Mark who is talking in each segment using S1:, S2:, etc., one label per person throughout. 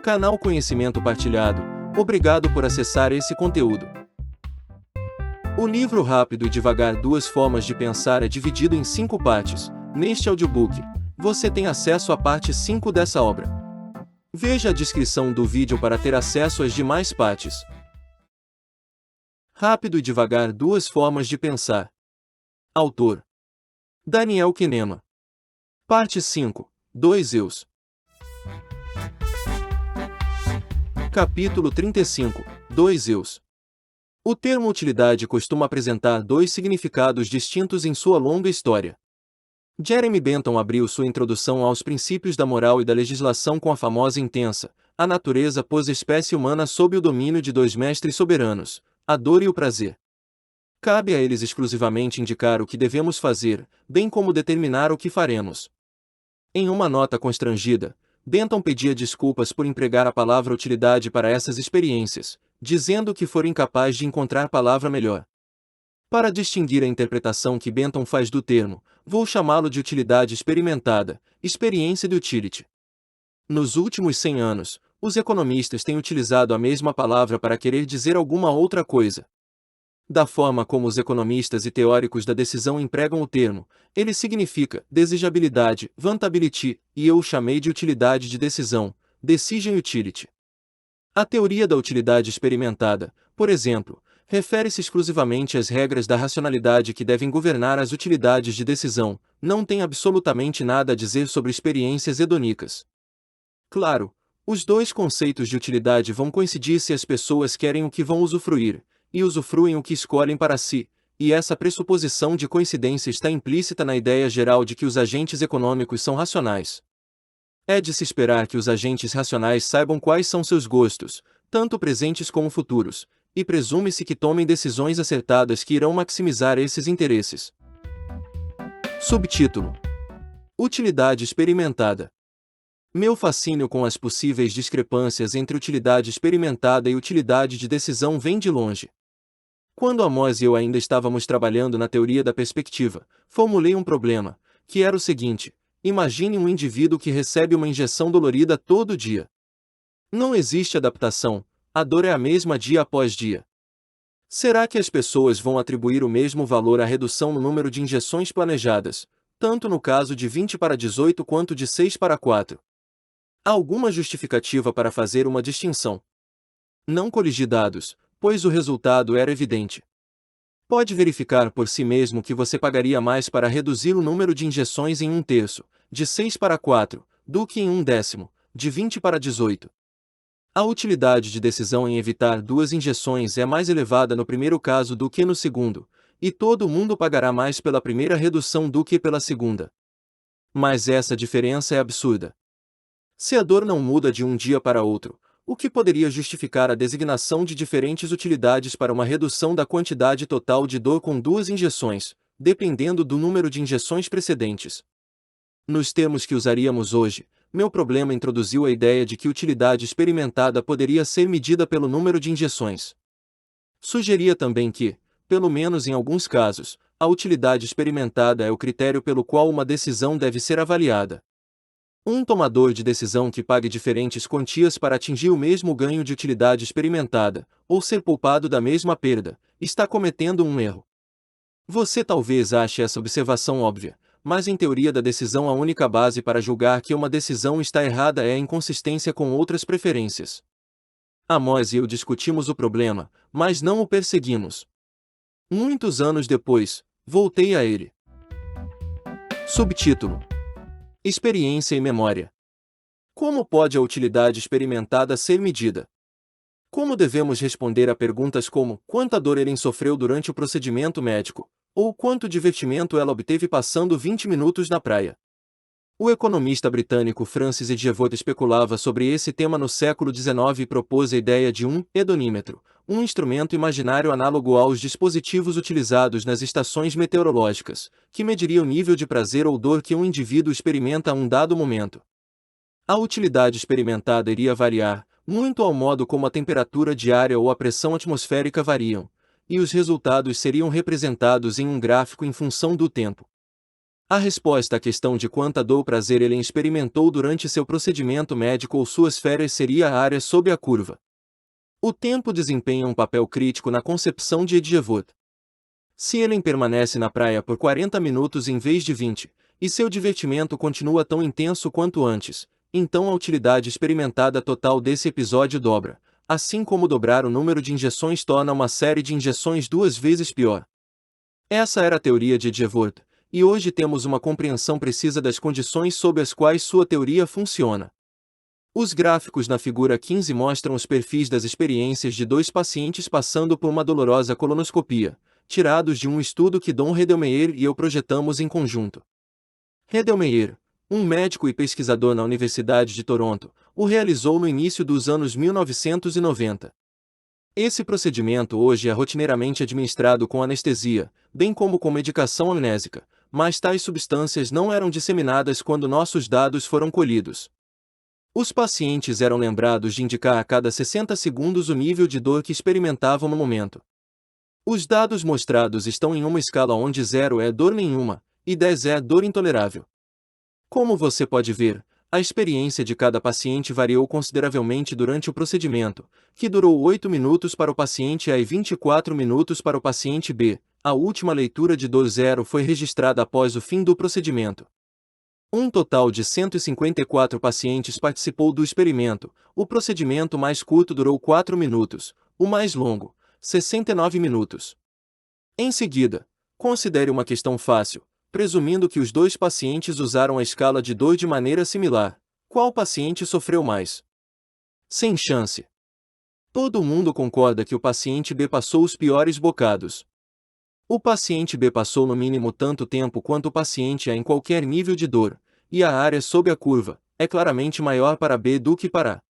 S1: Canal Conhecimento Partilhado, obrigado por acessar esse conteúdo. O livro Rápido e Devagar, Duas Formas de Pensar é dividido em 5 partes. Neste audiobook, você tem acesso à parte 5 dessa obra. Veja a descrição do vídeo para ter acesso às demais partes. Rápido e Devagar, Duas Formas de Pensar. Autor: Daniel Kahneman. Parte 5. Dois Eus. Capítulo 35. Dois Eus. O termo utilidade costuma apresentar dois significados distintos em sua longa história. Jeremy Bentham abriu sua introdução aos princípios da moral e da legislação com a famosa intensa: a natureza pôs a espécie humana sob o domínio de dois mestres soberanos, a dor e o prazer. Cabe a eles exclusivamente indicar o que devemos fazer, bem como determinar o que faremos. Em uma nota constrangida, Bentham pedia desculpas por empregar a palavra utilidade para essas experiências, dizendo que fora incapaz de encontrar palavra melhor. Para distinguir a interpretação que Bentham faz do termo, vou chamá-lo de utilidade experimentada, experiência de utility. Nos últimos 100 anos, os economistas têm utilizado a mesma palavra para querer dizer alguma outra coisa. Da forma como os economistas e teóricos da decisão empregam o termo, ele significa desejabilidade, vantability, e eu o chamei de utilidade de decisão, decision utility. A teoria da utilidade experimentada, por exemplo, refere-se exclusivamente às regras da racionalidade que devem governar as utilidades de decisão, não tem absolutamente nada a dizer sobre experiências hedônicas. Claro, os dois conceitos de utilidade vão coincidir se as pessoas querem o que vão usufruir, e usufruem o que escolhem para si, e essa pressuposição de coincidência está implícita na ideia geral de que os agentes econômicos são racionais. É de se esperar que os agentes racionais saibam quais são seus gostos, tanto presentes como futuros, e presume-se que tomem decisões acertadas que irão maximizar esses interesses. Subtítulo: Utilidade experimentada. Meu fascínio com as possíveis discrepâncias entre utilidade experimentada e utilidade de decisão vem de longe. Quando Amos e eu ainda estávamos trabalhando na teoria da perspectiva, formulei um problema, que era o seguinte: imagine um indivíduo que recebe uma injeção dolorida todo dia. Não existe adaptação, a dor é a mesma dia após dia. Será que as pessoas vão atribuir o mesmo valor à redução no número de injeções planejadas, tanto no caso de 20 para 18 quanto de 6 para 4? Há alguma justificativa para fazer uma distinção? Não coligi dados, pois o resultado era evidente. Pode verificar por si mesmo que você pagaria mais para reduzir o número de injeções em 1/3, de 6 para 4, do que em 1/10, de 20 para 18. A utilidade de decisão em evitar 2 injeções é mais elevada no primeiro caso do que no segundo, e todo mundo pagará mais pela primeira redução do que pela segunda. Mas essa diferença é absurda. Se a dor não muda de um dia para outro, o que poderia justificar a designação de diferentes utilidades para uma redução da quantidade total de dor com 2 injeções, dependendo do número de injeções precedentes? Nos termos que usaríamos hoje, meu problema introduziu a ideia de que utilidade experimentada poderia ser medida pelo número de injeções. Sugeria também que, pelo menos em alguns casos, a utilidade experimentada é o critério pelo qual uma decisão deve ser avaliada. Um tomador de decisão que pague diferentes quantias para atingir o mesmo ganho de utilidade experimentada, ou ser poupado da mesma perda, está cometendo um erro. Você talvez ache essa observação óbvia, mas em teoria da decisão a única base para julgar que uma decisão está errada é a inconsistência com outras preferências. Amos e eu discutimos o problema, mas não o perseguimos. Muitos anos depois, voltei a ele. Subtítulo: Experiência e memória. Como pode a utilidade experimentada ser medida? Como devemos responder a perguntas como: quanta dor ele sofreu durante o procedimento médico? Ou quanto divertimento ela obteve passando 20 minutos na praia? O economista britânico Francis Edgeworth especulava sobre esse tema no século XIX e propôs a ideia de um hedonímetro, um instrumento imaginário análogo aos dispositivos utilizados nas estações meteorológicas, que mediria o nível de prazer ou dor que um indivíduo experimenta a um dado momento. A utilidade experimentada iria variar, muito ao modo como a temperatura diária ou a pressão atmosférica variam, e os resultados seriam representados em um gráfico em função do tempo. A resposta à questão de quanta dor ou prazer ele experimentou durante seu procedimento médico ou suas férias seria a área sob a curva. O tempo desempenha um papel crítico na concepção de Edgewood. Se ele permanece na praia por 40 minutos em vez de 20, e seu divertimento continua tão intenso quanto antes, então a utilidade experimentada total desse episódio dobra, assim como dobrar o número de injeções torna uma série de injeções 2 vezes pior. Essa era a teoria de Edgewood, e hoje temos uma compreensão precisa das condições sob as quais sua teoria funciona. Os gráficos na figura 15 mostram os perfis das experiências de 2 pacientes passando por uma dolorosa colonoscopia, tirados de um estudo que Don Redlmeyer e eu projetamos em conjunto. Redlmeyer, um médico e pesquisador na Universidade de Toronto, o realizou no início dos anos 1990. Esse procedimento hoje é rotineiramente administrado com anestesia, bem como com medicação amnésica, mas tais substâncias não eram disseminadas quando nossos dados foram colhidos. Os pacientes eram lembrados de indicar a cada 60 segundos o nível de dor que experimentavam no momento. Os dados mostrados estão em uma escala onde 0 é dor nenhuma, e 10 é dor intolerável. Como você pode ver, a experiência de cada paciente variou consideravelmente durante o procedimento, que durou 8 minutos para o paciente A e 24 minutos para o paciente B. A última leitura de dor 0 foi registrada após o fim do procedimento. Um total de 154 pacientes participou do experimento. O procedimento mais curto durou 4 minutos, o mais longo, 69 minutos. Em seguida, considere uma questão fácil. Presumindo que os 2 pacientes usaram a escala de dor de maneira similar, qual paciente sofreu mais? Sem chance. Todo mundo concorda que o paciente B passou os piores bocados. O paciente B passou no mínimo tanto tempo quanto o paciente A em qualquer nível de dor, e a área sob a curva é claramente maior para B do que para A.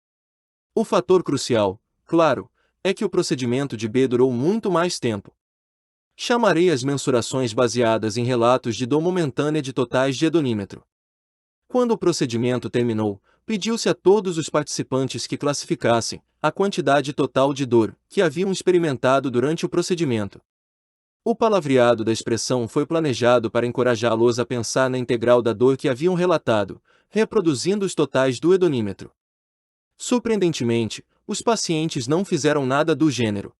S1: O fator crucial, claro, é que o procedimento de B durou muito mais tempo. Chamarei as mensurações baseadas em relatos de dor momentânea de totais de edonímetro. Quando o procedimento terminou, pediu-se a todos os participantes que classificassem a quantidade total de dor que haviam experimentado durante o procedimento. O palavreado da expressão foi planejado para encorajá-los a pensar na integral da dor que haviam relatado, reproduzindo os totais do edonímetro. Surpreendentemente, os pacientes não fizeram nada do gênero.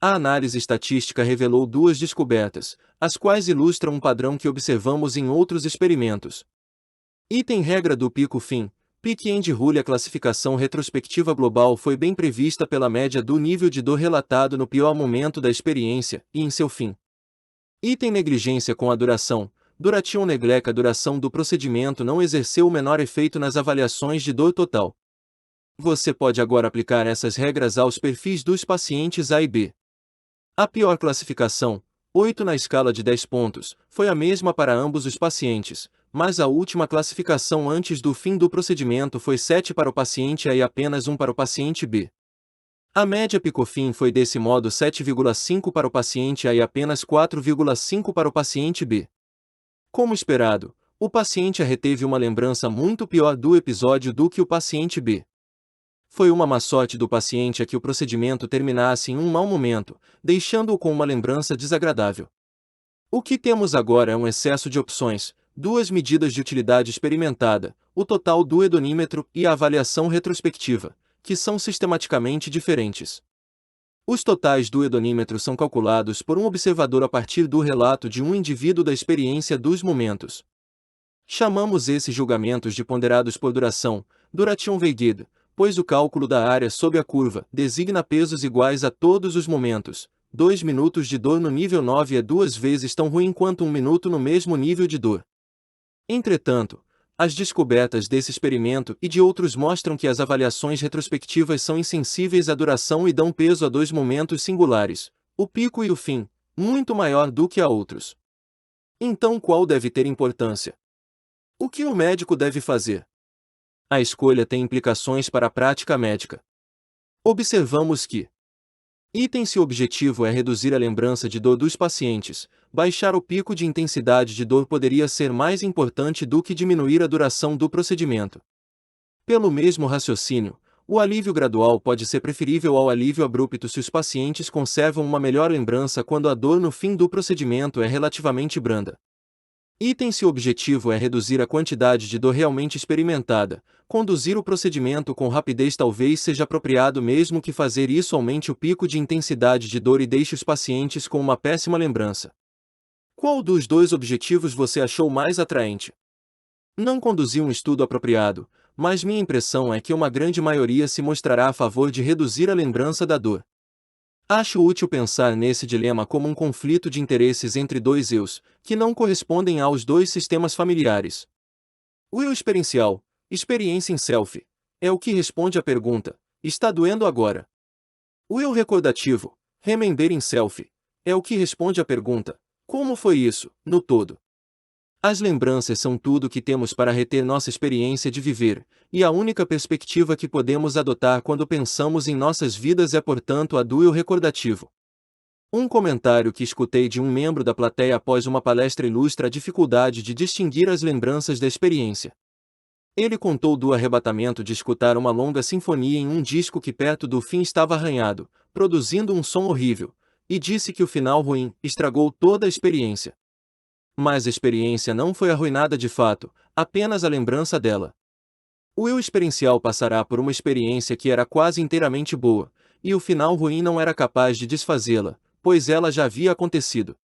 S1: A análise estatística revelou 2 descobertas, as quais ilustram um padrão que observamos em outros experimentos. Item regra do pico-fim. Peak-end rule. A classificação retrospectiva global foi bem prevista pela média do nível de dor relatado no pior momento da experiência e em seu fim. Item negligência com a duração. Duration neglect. A duração do procedimento não exerceu o menor efeito nas avaliações de dor total. Você pode agora aplicar essas regras aos perfis dos pacientes A e B. A pior classificação, 8 na escala de 10 pontos, foi a mesma para ambos os pacientes, mas a última classificação antes do fim do procedimento foi 7 para o paciente A e apenas 1 para o paciente B. A média pico-fim foi desse modo 7,5 para o paciente A e apenas 4,5 para o paciente B. Como esperado, o paciente A reteve uma lembrança muito pior do episódio do que o paciente B. Foi uma má sorte do paciente A que o procedimento terminasse em um mau momento, deixando-o com uma lembrança desagradável. O que temos agora é um excesso de opções, 2 medidas de utilidade experimentada, o total do edonímetro e a avaliação retrospectiva, que são sistematicamente diferentes. Os totais do edonímetro são calculados por um observador a partir do relato de um indivíduo da experiência dos momentos. Chamamos esses julgamentos de ponderados por duração, duration weighted, pois o cálculo da área sob a curva designa pesos iguais a todos os momentos. 2 minutos de dor no nível 9 é 2 vezes tão ruim quanto 1 minuto no mesmo nível de dor. Entretanto, as descobertas desse experimento e de outros mostram que as avaliações retrospectivas são insensíveis à duração e dão peso a 2 momentos singulares, o pico e o fim, muito maior do que a outros. Então qual deve ter importância? O que o médico deve fazer? A escolha tem implicações para a prática médica. Observamos que se o objetivo é reduzir a lembrança de dor dos pacientes, baixar o pico de intensidade de dor poderia ser mais importante do que diminuir a duração do procedimento. Pelo mesmo raciocínio, o alívio gradual pode ser preferível ao alívio abrupto se os pacientes conservam uma melhor lembrança quando a dor no fim do procedimento é relativamente branda. Item: se o objetivo é reduzir a quantidade de dor realmente experimentada, conduzir o procedimento com rapidez talvez seja apropriado, mesmo que fazer isso aumente o pico de intensidade de dor e deixe os pacientes com uma péssima lembrança. Qual dos dois objetivos você achou mais atraente? Não conduzi um estudo apropriado, mas minha impressão é que uma grande maioria se mostrará a favor de reduzir a lembrança da dor. Acho útil pensar nesse dilema como um conflito de interesses entre dois eus, que não correspondem aos dois sistemas familiares. O eu experiencial, experiência em self, é o que responde à pergunta: está doendo agora? O eu recordativo, remember in self, é o que responde à pergunta: como foi isso, no todo? As lembranças são tudo que temos para reter nossa experiência de viver, e a única perspectiva que podemos adotar quando pensamos em nossas vidas é, portanto, a do eu recordativo. Um comentário que escutei de um membro da plateia após uma palestra ilustra a dificuldade de distinguir as lembranças da experiência. Ele contou do arrebatamento de escutar uma longa sinfonia em um disco que perto do fim estava arranhado, produzindo um som horrível, e disse que o final ruim estragou toda a experiência. Mas a experiência não foi arruinada de fato, apenas a lembrança dela. O eu experiencial passará por uma experiência que era quase inteiramente boa, e o final ruim não era capaz de desfazê-la, pois ela já havia acontecido.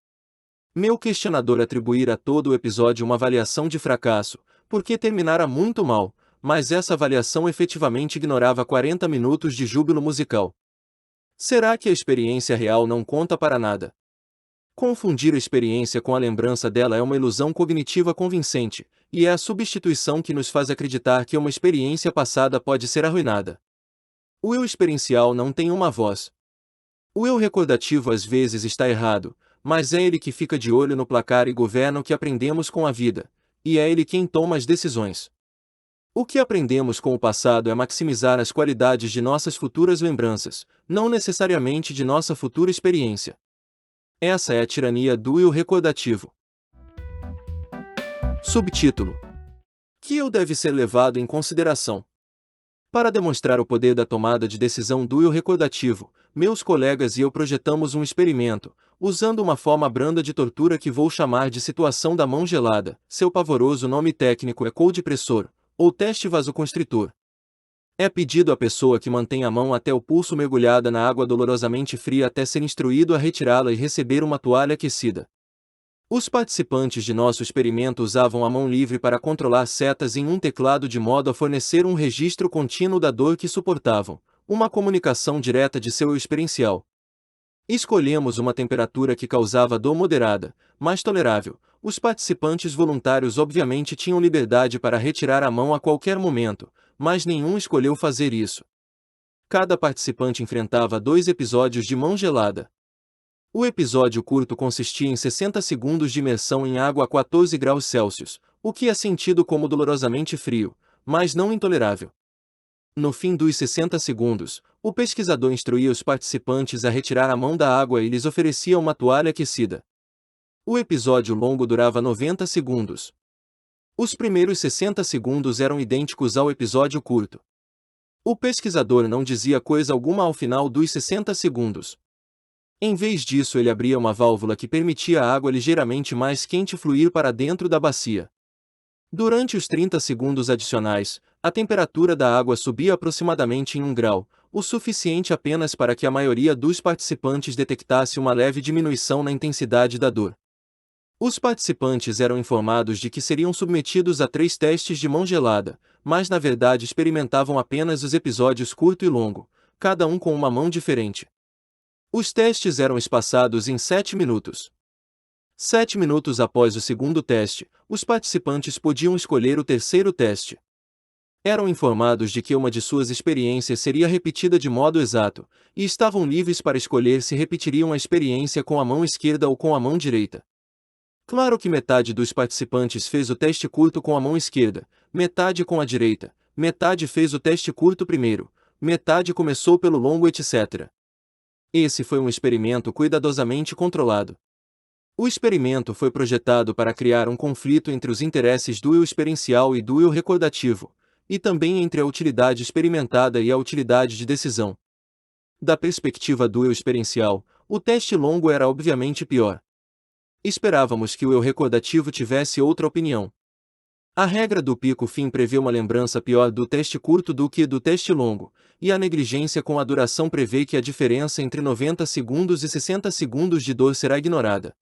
S1: Meu questionador atribuíra a todo o episódio uma avaliação de fracasso, porque terminara muito mal, mas essa avaliação efetivamente ignorava 40 minutos de júbilo musical. Será que a experiência real não conta para nada? Confundir a experiência com a lembrança dela é uma ilusão cognitiva convincente, e é a substituição que nos faz acreditar que uma experiência passada pode ser arruinada. O eu experiencial não tem uma voz. O eu recordativo às vezes está errado, mas é ele que fica de olho no placar e governa o que aprendemos com a vida, e é ele quem toma as decisões. O que aprendemos com o passado é maximizar as qualidades de nossas futuras lembranças, não necessariamente de nossa futura experiência. Essa é a tirania do eu recordativo. Subtítulo: que eu deve ser levado em consideração? Para demonstrar o poder da tomada de decisão do eu recordativo, meus colegas e eu projetamos um experimento, usando uma forma branda de tortura que vou chamar de situação da mão gelada. Seu pavoroso nome técnico é cold pressor, ou teste vasoconstritor. É pedido à pessoa que mantém a mão até o pulso mergulhada na água dolorosamente fria até ser instruído a retirá-la e receber uma toalha aquecida. Os participantes de nosso experimento usavam a mão livre para controlar setas em um teclado de modo a fornecer um registro contínuo da dor que suportavam, uma comunicação direta de seu eu experiencial. Escolhemos uma temperatura que causava dor moderada, mas tolerável. Os participantes voluntários obviamente tinham liberdade para retirar a mão a qualquer momento, mas nenhum escolheu fazer isso. Cada participante enfrentava 2 episódios de mão gelada. O episódio curto consistia em 60 segundos de imersão em água a 14 graus Celsius, o que é sentido como dolorosamente frio, mas não intolerável. No fim dos 60 segundos, o pesquisador instruía os participantes a retirar a mão da água e lhes oferecia uma toalha aquecida. O episódio longo durava 90 segundos. Os primeiros 60 segundos eram idênticos ao episódio curto. O pesquisador não dizia coisa alguma ao final dos 60 segundos. Em vez disso, ele abria uma válvula que permitia a água ligeiramente mais quente fluir para dentro da bacia. Durante os 30 segundos adicionais, a temperatura da água subia aproximadamente em 1 grau, o suficiente apenas para que a maioria dos participantes detectasse uma leve diminuição na intensidade da dor. Os participantes eram informados de que seriam submetidos a 3 testes de mão gelada, mas na verdade experimentavam apenas os episódios curto e longo, cada um com uma mão diferente. Os testes eram espaçados em 7 minutos. 7 minutos após o segundo teste, os participantes podiam escolher o terceiro teste. Eram informados de que uma de suas experiências seria repetida de modo exato, e estavam livres para escolher se repetiriam a experiência com a mão esquerda ou com a mão direita. Claro que metade dos participantes fez o teste curto com a mão esquerda, metade com a direita, metade fez o teste curto primeiro, metade começou pelo longo, etc. Esse foi um experimento cuidadosamente controlado. O experimento foi projetado para criar um conflito entre os interesses do eu experiencial e do eu recordativo, e também entre a utilidade experimentada e a utilidade de decisão. Da perspectiva do eu experiencial, o teste longo era obviamente pior. Esperávamos que o eu recordativo tivesse outra opinião. A regra do pico-fim prevê uma lembrança pior do teste curto do que do teste longo, e a negligência com a duração prevê que a diferença entre 90 segundos e 60 segundos de dor será ignorada.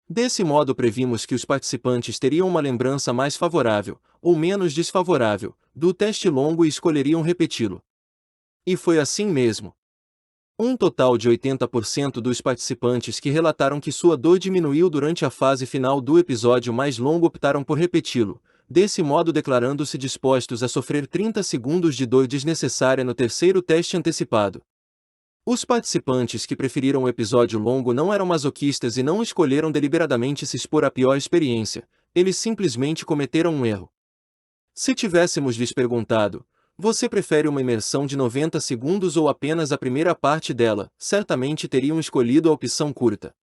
S1: Desse modo previmos que os participantes teriam uma lembrança mais favorável, ou menos desfavorável, do teste longo e escolheriam repeti-lo. E foi assim mesmo. Um total de 80% dos participantes que relataram que sua dor diminuiu durante a fase final do episódio mais longo optaram por repeti-lo, desse modo declarando-se dispostos a sofrer 30 segundos de dor desnecessária no terceiro teste antecipado. Os participantes que preferiram o episódio longo não eram masoquistas e não escolheram deliberadamente se expor à pior experiência, eles simplesmente cometeram um erro. Se tivéssemos lhes perguntado: você prefere uma imersão de 90 segundos ou apenas a primeira parte dela? Certamente teriam escolhido a opção curta.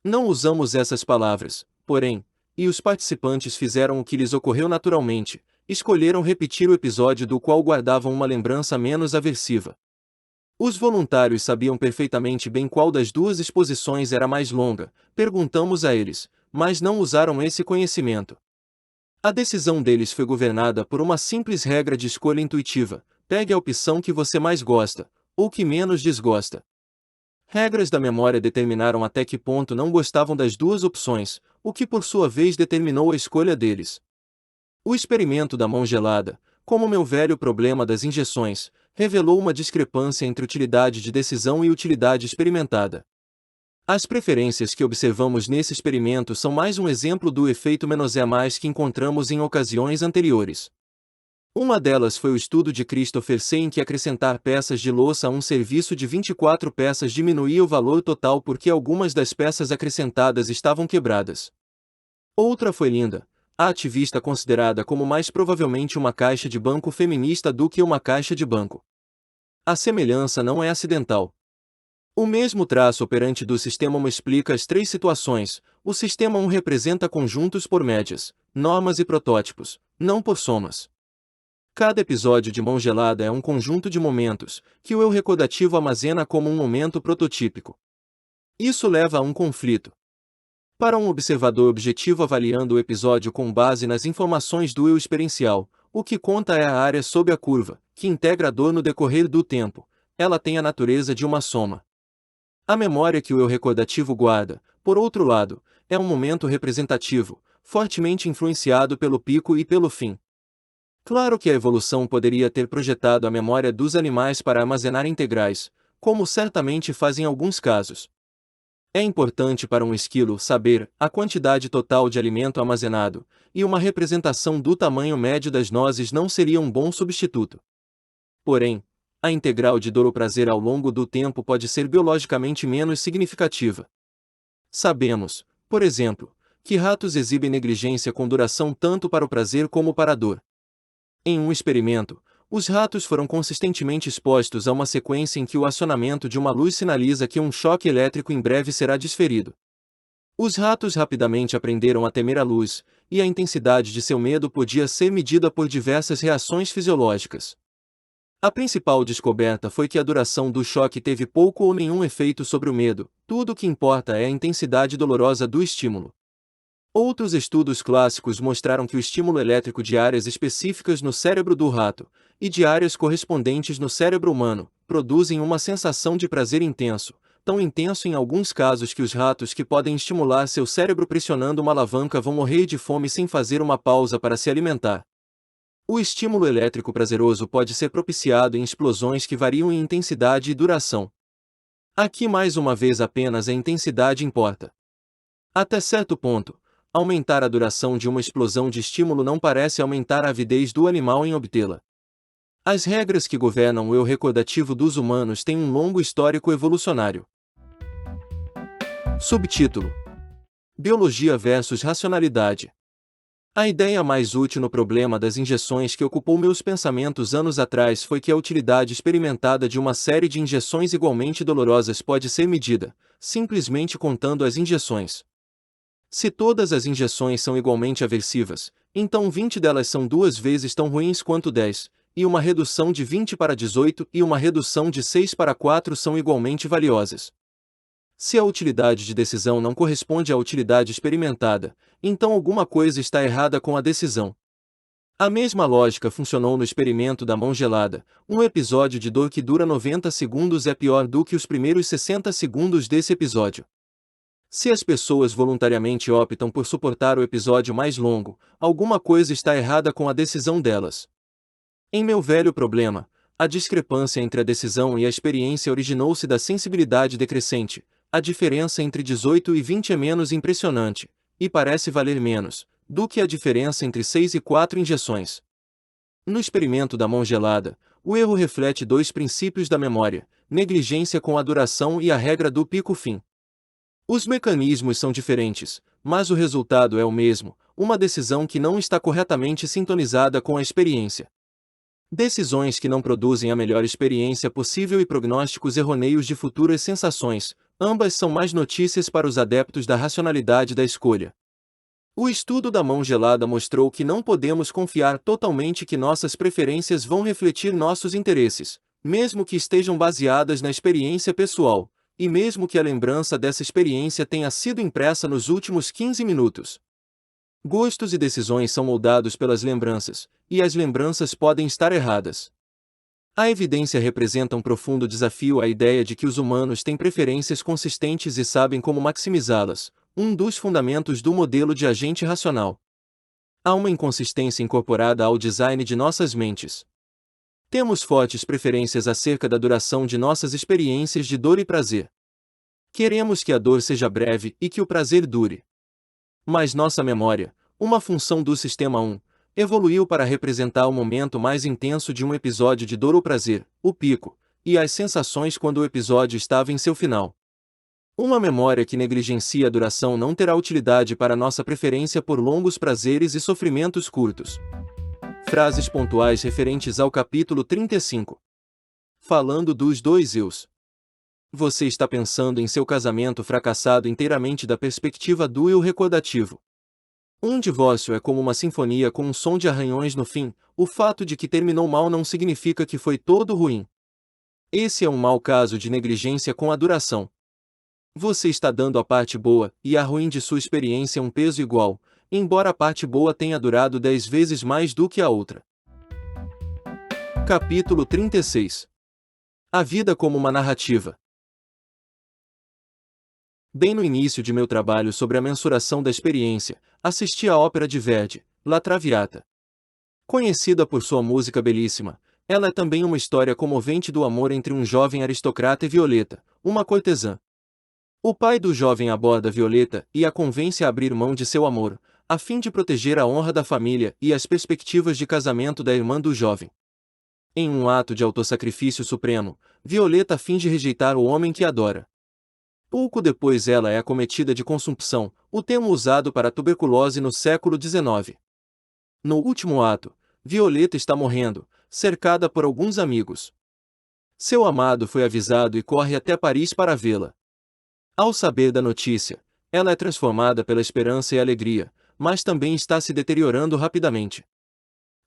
S1: Não usamos essas palavras, porém, e os participantes fizeram o que lhes ocorreu naturalmente, escolheram repetir o episódio do qual guardavam uma lembrança menos aversiva. Os voluntários sabiam perfeitamente bem qual das duas exposições era mais longa, perguntamos a eles, mas não usaram esse conhecimento. A decisão deles foi governada por uma simples regra de escolha intuitiva: pegue a opção que você mais gosta, ou que menos desgosta. Regras da memória determinaram até que ponto não gostavam das duas opções, o que por sua vez determinou a escolha deles. O experimento da mão gelada, como meu velho problema das injeções, revelou uma discrepância entre utilidade de decisão e utilidade experimentada. As preferências que observamos nesse experimento são mais um exemplo do efeito -, que encontramos em ocasiões anteriores. Uma delas foi o estudo de Christopher C. em que acrescentar peças de louça a um serviço de 24 peças diminuía o valor total porque algumas das peças acrescentadas estavam quebradas. Outra foi Linda, a ativista considerada como mais provavelmente uma caixa de banco feminista do que uma caixa de banco. A semelhança não é acidental. O mesmo traço operante do sistema 1 explica as três situações. O sistema 1 representa conjuntos por médias, normas e protótipos, não por somas. Cada episódio de Mão Gelada é um conjunto de momentos, que o eu recordativo armazena como um momento prototípico. Isso leva a um conflito. Para um observador objetivo avaliando o episódio com base nas informações do eu experiencial, o que conta é a área sob a curva, que integra a dor no decorrer do tempo. Ela tem a natureza de uma soma. A memória que o eu recordativo guarda, por outro lado, é um momento representativo, fortemente influenciado pelo pico e pelo fim. Claro que a evolução poderia ter projetado a memória dos animais para armazenar integrais, como certamente faz em alguns casos. É importante para um esquilo saber a quantidade total de alimento armazenado, e uma representação do tamanho médio das nozes não seria um bom substituto. Porém, a integral de dor ou prazer ao longo do tempo pode ser biologicamente menos significativa. Sabemos, por exemplo, que ratos exibem negligência com duração tanto para o prazer como para a dor. Em um experimento, os ratos foram consistentemente expostos a uma sequência em que o acionamento de uma luz sinaliza que um choque elétrico em breve será desferido. Os ratos rapidamente aprenderam a temer a luz, e a intensidade de seu medo podia ser medida por diversas reações fisiológicas. A principal descoberta foi que a duração do choque teve pouco ou nenhum efeito sobre o medo, tudo o que importa é a intensidade dolorosa do estímulo. Outros estudos clássicos mostraram que o estímulo elétrico de áreas específicas no cérebro do rato, e de áreas correspondentes no cérebro humano, produzem uma sensação de prazer intenso, tão intenso em alguns casos que os ratos que podem estimular seu cérebro pressionando uma alavanca vão morrer de fome sem fazer uma pausa para se alimentar. O estímulo elétrico prazeroso pode ser propiciado em explosões que variam em intensidade e duração. Aqui mais uma vez apenas a intensidade importa. Até certo ponto, aumentar a duração de uma explosão de estímulo não parece aumentar a avidez do animal em obtê-la. As regras que governam o eu recordativo dos humanos têm um longo histórico evolucionário. Subtítulo: Biologia versus racionalidade. A ideia mais útil no problema das injeções que ocupou meus pensamentos anos atrás foi que a utilidade experimentada de uma série de injeções igualmente dolorosas pode ser medida, simplesmente contando as injeções. Se todas as injeções são igualmente aversivas, então 20 delas são 2 vezes tão ruins quanto 10, e uma redução de 20 para 18 e uma redução de 6 para 4 são igualmente valiosas. Se a utilidade de decisão não corresponde à utilidade experimentada, então alguma coisa está errada com a decisão. A mesma lógica funcionou no experimento da mão gelada. Um episódio de dor que dura 90 segundos é pior do que os primeiros 60 segundos desse episódio. Se as pessoas voluntariamente optam por suportar o episódio mais longo, alguma coisa está errada com a decisão delas. Em Meu Velho Problema, a discrepância entre a decisão e a experiência originou-se da sensibilidade decrescente. A diferença entre 18 e 20 é menos impressionante, e parece valer menos, do que a diferença entre 6 e 4 injeções. No experimento da mão gelada, o erro reflete dois princípios da memória: negligência com a duração e a regra do pico-fim. Os mecanismos são diferentes, mas o resultado é o mesmo: uma decisão que não está corretamente sintonizada com a experiência. Decisões que não produzem a melhor experiência possível e prognósticos errôneos de futuras sensações, ambas são más notícias para os adeptos da racionalidade da escolha. O estudo da mão gelada mostrou que não podemos confiar totalmente que nossas preferências vão refletir nossos interesses, mesmo que estejam baseadas na experiência pessoal, e mesmo que a lembrança dessa experiência tenha sido impressa nos últimos 15 minutos. Gostos e decisões são moldados pelas lembranças, e as lembranças podem estar erradas. A evidência representa um profundo desafio à ideia de que os humanos têm preferências consistentes e sabem como maximizá-las, um dos fundamentos do modelo de agente racional. Há uma inconsistência incorporada ao design de nossas mentes. Temos fortes preferências acerca da duração de nossas experiências de dor e prazer. Queremos que a dor seja breve e que o prazer dure. Mas nossa memória, uma função do sistema 1, evoluiu para representar o momento mais intenso de um episódio de dor ou prazer, o pico, e as sensações quando o episódio estava em seu final. Uma memória que negligencia a duração não terá utilidade para nossa preferência por longos prazeres e sofrimentos curtos. Frases pontuais referentes ao capítulo 35. Falando dos dois eus. Você está pensando em seu casamento fracassado inteiramente da perspectiva do eu recordativo. Um divórcio é como uma sinfonia com um som de arranhões no fim. O fato de que terminou mal não significa que foi todo ruim. Esse é um mau caso de negligência com a duração. Você está dando a parte boa, e a ruim de sua experiência um peso igual, embora a parte boa tenha durado 10 vezes mais do que a outra. Capítulo 36. A vida como uma narrativa. Bem no início de meu trabalho sobre a mensuração da experiência, assisti à ópera de Verdi, La Traviata. Conhecida por sua música belíssima, ela é também uma história comovente do amor entre um jovem aristocrata e Violeta, uma cortesã. O pai do jovem aborda Violeta e a convence a abrir mão de seu amor, a fim de proteger a honra da família e as perspectivas de casamento da irmã do jovem. Em um ato de autossacrifício supremo, Violeta finge rejeitar o homem que adora. Pouco depois ela é acometida de consumpção, o termo usado para tuberculose no século XIX. No último ato, Violeta está morrendo, cercada por alguns amigos. Seu amado foi avisado e corre até Paris para vê-la. Ao saber da notícia, ela é transformada pela esperança e alegria, mas também está se deteriorando rapidamente.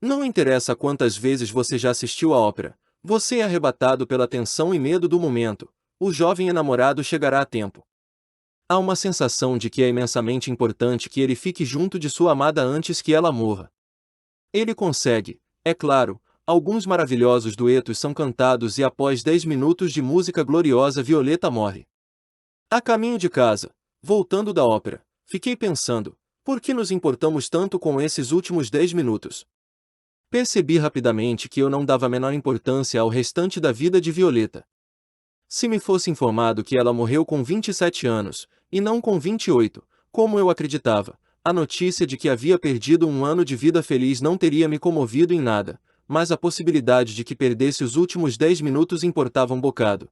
S1: Não interessa quantas vezes você já assistiu à ópera, você é arrebatado pela tensão e medo do momento. O jovem enamorado chegará a tempo. Há uma sensação de que é imensamente importante que ele fique junto de sua amada antes que ela morra. Ele consegue, é claro, alguns maravilhosos duetos são cantados e após 10 minutos de música gloriosa Violeta morre. A caminho de casa, voltando da ópera, fiquei pensando, por que nos importamos tanto com esses últimos 10 minutos? Percebi rapidamente que eu não dava a menor importância ao restante da vida de Violeta. Se me fosse informado que ela morreu com 27 anos, e não com 28, como eu acreditava, a notícia de que havia perdido um ano de vida feliz não teria me comovido em nada, mas a possibilidade de que perdesse os últimos 10 minutos importava um bocado.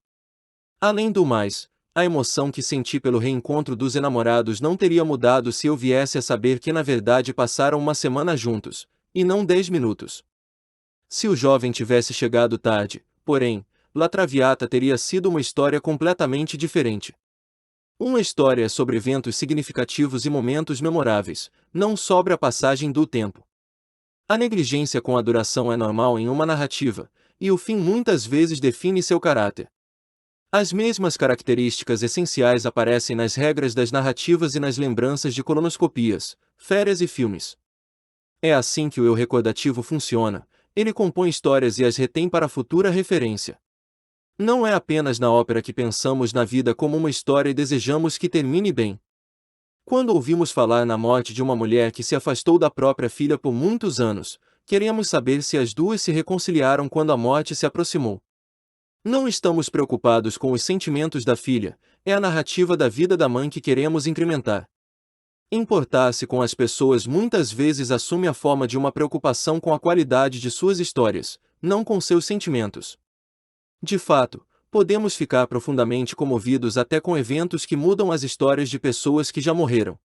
S1: Além do mais, a emoção que senti pelo reencontro dos enamorados não teria mudado se eu viesse a saber que na verdade passaram uma semana juntos, e não 10 minutos. Se o jovem tivesse chegado tarde, porém, La Traviata teria sido uma história completamente diferente. Uma história sobre eventos significativos e momentos memoráveis, não sobre a passagem do tempo. A negligência com a duração é normal em uma narrativa, e o fim muitas vezes define seu caráter. As mesmas características essenciais aparecem nas regras das narrativas e nas lembranças de colonoscopias, férias e filmes. É assim que o eu recordativo funciona, ele compõe histórias e as retém para futura referência. Não é apenas na ópera que pensamos na vida como uma história e desejamos que termine bem. Quando ouvimos falar na morte de uma mulher que se afastou da própria filha por muitos anos, queremos saber se as duas se reconciliaram quando a morte se aproximou. Não estamos preocupados com os sentimentos da filha, é a narrativa da vida da mãe que queremos incrementar. Importar-se com as pessoas muitas vezes assume a forma de uma preocupação com a qualidade de suas histórias, não com seus sentimentos. De fato, podemos ficar profundamente comovidos até com eventos que mudam as histórias de pessoas que já morreram.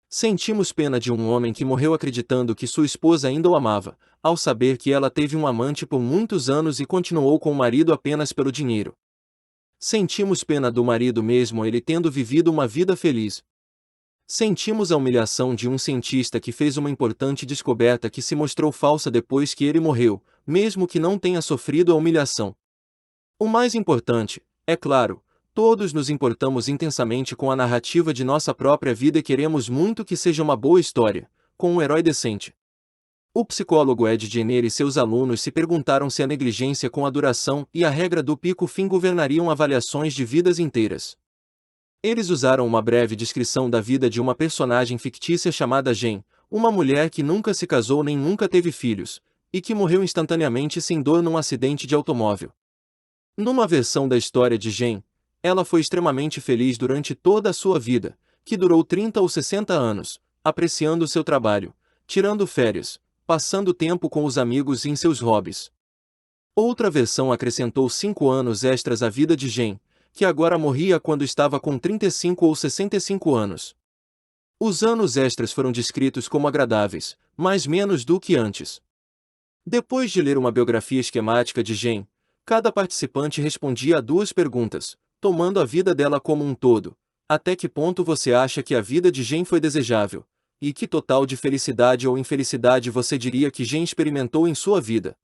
S1: Sentimos pena de um homem que morreu acreditando que sua esposa ainda o amava, ao saber que ela teve um amante por muitos anos e continuou com o marido apenas pelo dinheiro. Sentimos pena do marido mesmo ele tendo vivido uma vida feliz. Sentimos a humilhação de um cientista que fez uma importante descoberta que se mostrou falsa depois que ele morreu, mesmo que não tenha sofrido a humilhação. O mais importante, é claro, todos nos importamos intensamente com a narrativa de nossa própria vida e queremos muito que seja uma boa história, com um herói decente. O psicólogo Ed Jenner e seus alunos se perguntaram se a negligência com a duração e a regra do pico-fim governariam avaliações de vidas inteiras. Eles usaram uma breve descrição da vida de uma personagem fictícia chamada Jen, uma mulher que nunca se casou nem nunca teve filhos, e que morreu instantaneamente sem dor num acidente de automóvel. Numa versão da história de Jen, ela foi extremamente feliz durante toda a sua vida, que durou 30 ou 60 anos, apreciando seu trabalho, tirando férias, passando tempo com os amigos e em seus hobbies. Outra versão acrescentou 5 anos extras à vida de Jen, que agora morria quando estava com 35 ou 65 anos. Os anos extras foram descritos como agradáveis, mas menos do que antes. Depois de ler uma biografia esquemática de Jen, cada participante respondia a 2 perguntas, tomando a vida dela como um todo. Até que ponto você acha que a vida de Jen foi desejável? E que total de felicidade ou infelicidade você diria que Jen experimentou em sua vida?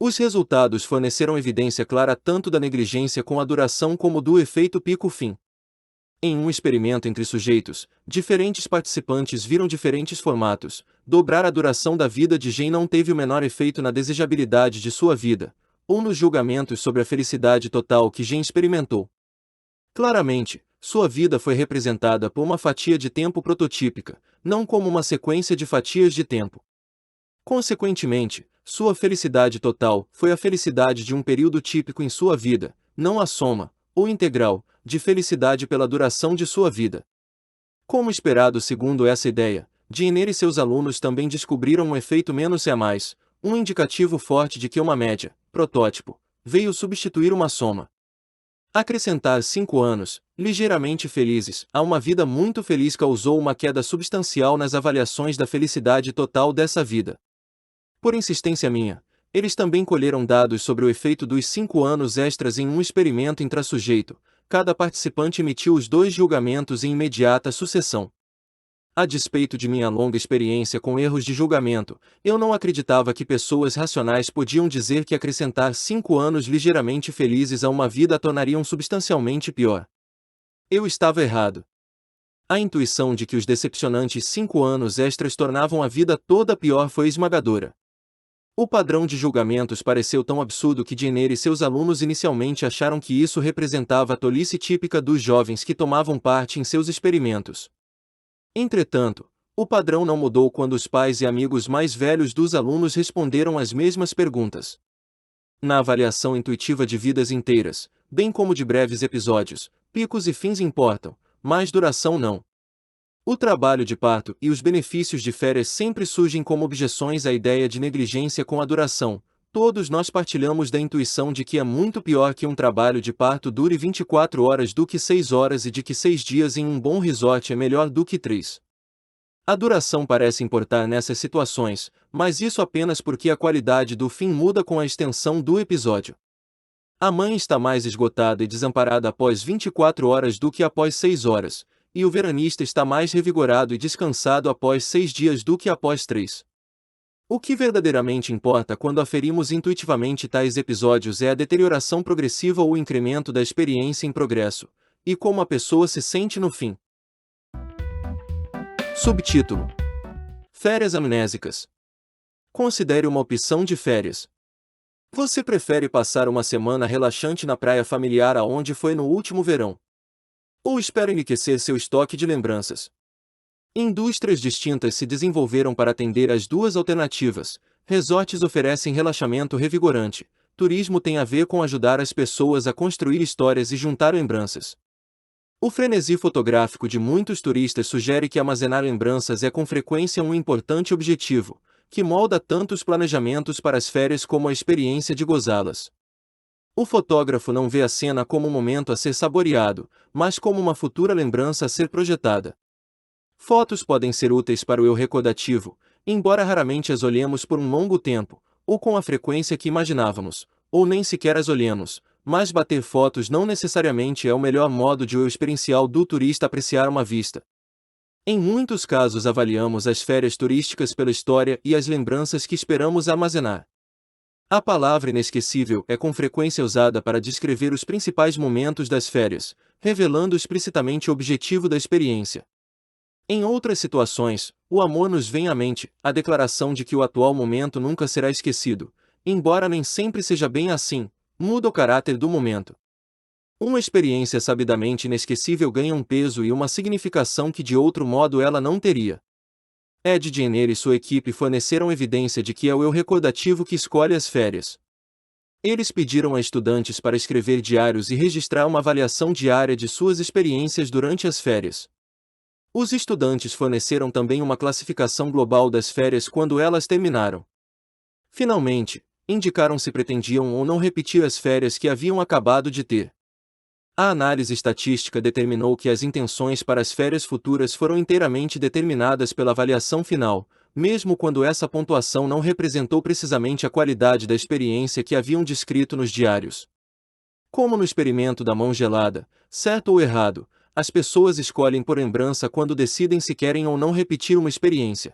S1: Os resultados forneceram evidência clara tanto da negligência com a duração como do efeito pico-fim. Em um experimento entre sujeitos, diferentes participantes viram diferentes formatos. Dobrar a duração da vida de Jen não teve o menor efeito na desejabilidade de sua vida, ou nos julgamentos sobre a felicidade total que Jen experimentou. Claramente, sua vida foi representada por uma fatia de tempo prototípica, não como uma sequência de fatias de tempo. Consequentemente, sua felicidade total foi a felicidade de um período típico em sua vida, não a soma, ou integral, de felicidade pela duração de sua vida. Como esperado segundo essa ideia, Jenner e seus alunos também descobriram um efeito menos é mais, um indicativo forte de que uma média, protótipo, veio substituir uma soma. Acrescentar 5 anos, ligeiramente felizes, a uma vida muito feliz causou uma queda substancial nas avaliações da felicidade total dessa vida. Por insistência minha, eles também colheram dados sobre o efeito dos 5 anos extras em um experimento intrassujeito. Cada participante emitiu os 2 julgamentos em imediata sucessão. A despeito de minha longa experiência com erros de julgamento, eu não acreditava que pessoas racionais podiam dizer que acrescentar 5 anos ligeiramente felizes a uma vida a tornariam substancialmente pior. Eu estava errado. A intuição de que os decepcionantes 5 anos extras tornavam a vida toda pior foi esmagadora. O padrão de julgamentos pareceu tão absurdo que Jenner e seus alunos inicialmente acharam que isso representava a tolice típica dos jovens que tomavam parte em seus experimentos. Entretanto, o padrão não mudou quando os pais e amigos mais velhos dos alunos responderam as mesmas perguntas. Na avaliação intuitiva de vidas inteiras, bem como de breves episódios, picos e fins importam, mas duração não. O trabalho de parto e os benefícios de férias sempre surgem como objeções à ideia de negligência com a duração. Todos nós partilhamos da intuição de que é muito pior que um trabalho de parto dure 24 horas do que 6 horas e de que 6 dias em um bom resort é melhor do que 3. A duração parece importar nessas situações, mas isso apenas porque a qualidade do fim muda com a extensão do episódio. A mãe está mais esgotada e desamparada após 24 horas do que após 6 horas. E o veranista está mais revigorado e descansado após 6 dias do que após 3. O que verdadeiramente importa quando aferimos intuitivamente tais episódios é a deterioração progressiva ou o incremento da experiência em progresso, e como a pessoa se sente no fim. Subtítulo: Férias amnésicas. Considere uma opção de férias. Você prefere passar uma semana relaxante na praia familiar aonde foi no último verão? Ou espera enriquecer seu estoque de lembranças? Indústrias distintas se desenvolveram para atender às duas alternativas. Resorts oferecem relaxamento revigorante. Turismo tem a ver com ajudar as pessoas a construir histórias e juntar lembranças. O frenesi fotográfico de muitos turistas sugere que armazenar lembranças é com frequência um importante objetivo, que molda tanto os planejamentos para as férias como a experiência de gozá-las. O fotógrafo não vê a cena como um momento a ser saboreado, mas como uma futura lembrança a ser projetada. Fotos podem ser úteis para o eu recordativo, embora raramente as olhemos por um longo tempo, ou com a frequência que imaginávamos, ou nem sequer as olhemos, mas bater fotos não necessariamente é o melhor modo de o eu experiencial do turista apreciar uma vista. Em muitos casos avaliamos as férias turísticas pela história e as lembranças que esperamos armazenar. A palavra inesquecível é com frequência usada para descrever os principais momentos das férias, revelando explicitamente o objetivo da experiência. Em outras situações, o amor nos vem à mente, a declaração de que o atual momento nunca será esquecido, embora nem sempre seja bem assim, muda o caráter do momento. Uma experiência sabidamente inesquecível ganha um peso e uma significação que de outro modo ela não teria. Ed Jenner e sua equipe forneceram evidência de que é o eu recordativo que escolhe as férias. Eles pediram a estudantes para escrever diários e registrar uma avaliação diária de suas experiências durante as férias. Os estudantes forneceram também uma classificação global das férias quando elas terminaram. Finalmente, indicaram se pretendiam ou não repetir as férias que haviam acabado de ter. A análise estatística determinou que as intenções para as férias futuras foram inteiramente determinadas pela avaliação final, mesmo quando essa pontuação não representou precisamente a qualidade da experiência que haviam descrito nos diários. Como no experimento da mão gelada, certo ou errado, as pessoas escolhem por lembrança quando decidem se querem ou não repetir uma experiência.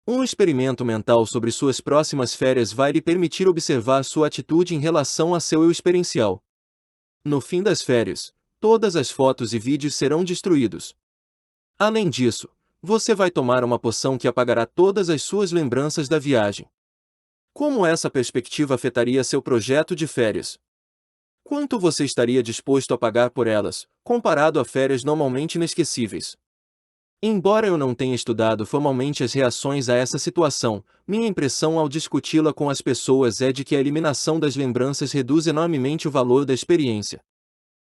S1: Um experimento mental sobre suas próximas férias vai lhe permitir observar sua atitude em relação a seu eu experiencial. No fim das férias, todas as fotos e vídeos serão destruídos. Além disso, você vai tomar uma poção que apagará todas as suas lembranças da viagem. Como essa perspectiva afetaria seu projeto de férias? Quanto você estaria disposto a pagar por elas, comparado a férias normalmente inesquecíveis? Embora eu não tenha estudado formalmente as reações a essa situação, minha impressão ao discuti-la com as pessoas é de que a eliminação das lembranças reduz enormemente o valor da experiência.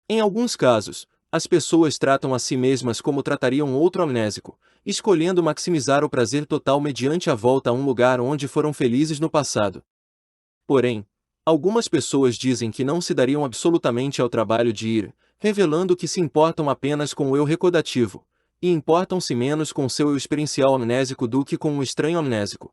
S1: Em alguns casos, as pessoas tratam a si mesmas como tratariam outro amnésico, escolhendo maximizar o prazer total mediante a volta a um lugar onde foram felizes no passado. Porém, algumas pessoas dizem que não se dariam absolutamente ao trabalho de ir, revelando que se importam apenas com o eu recordativo, e importam-se menos com seu eu experiencial amnésico do que com um estranho amnésico.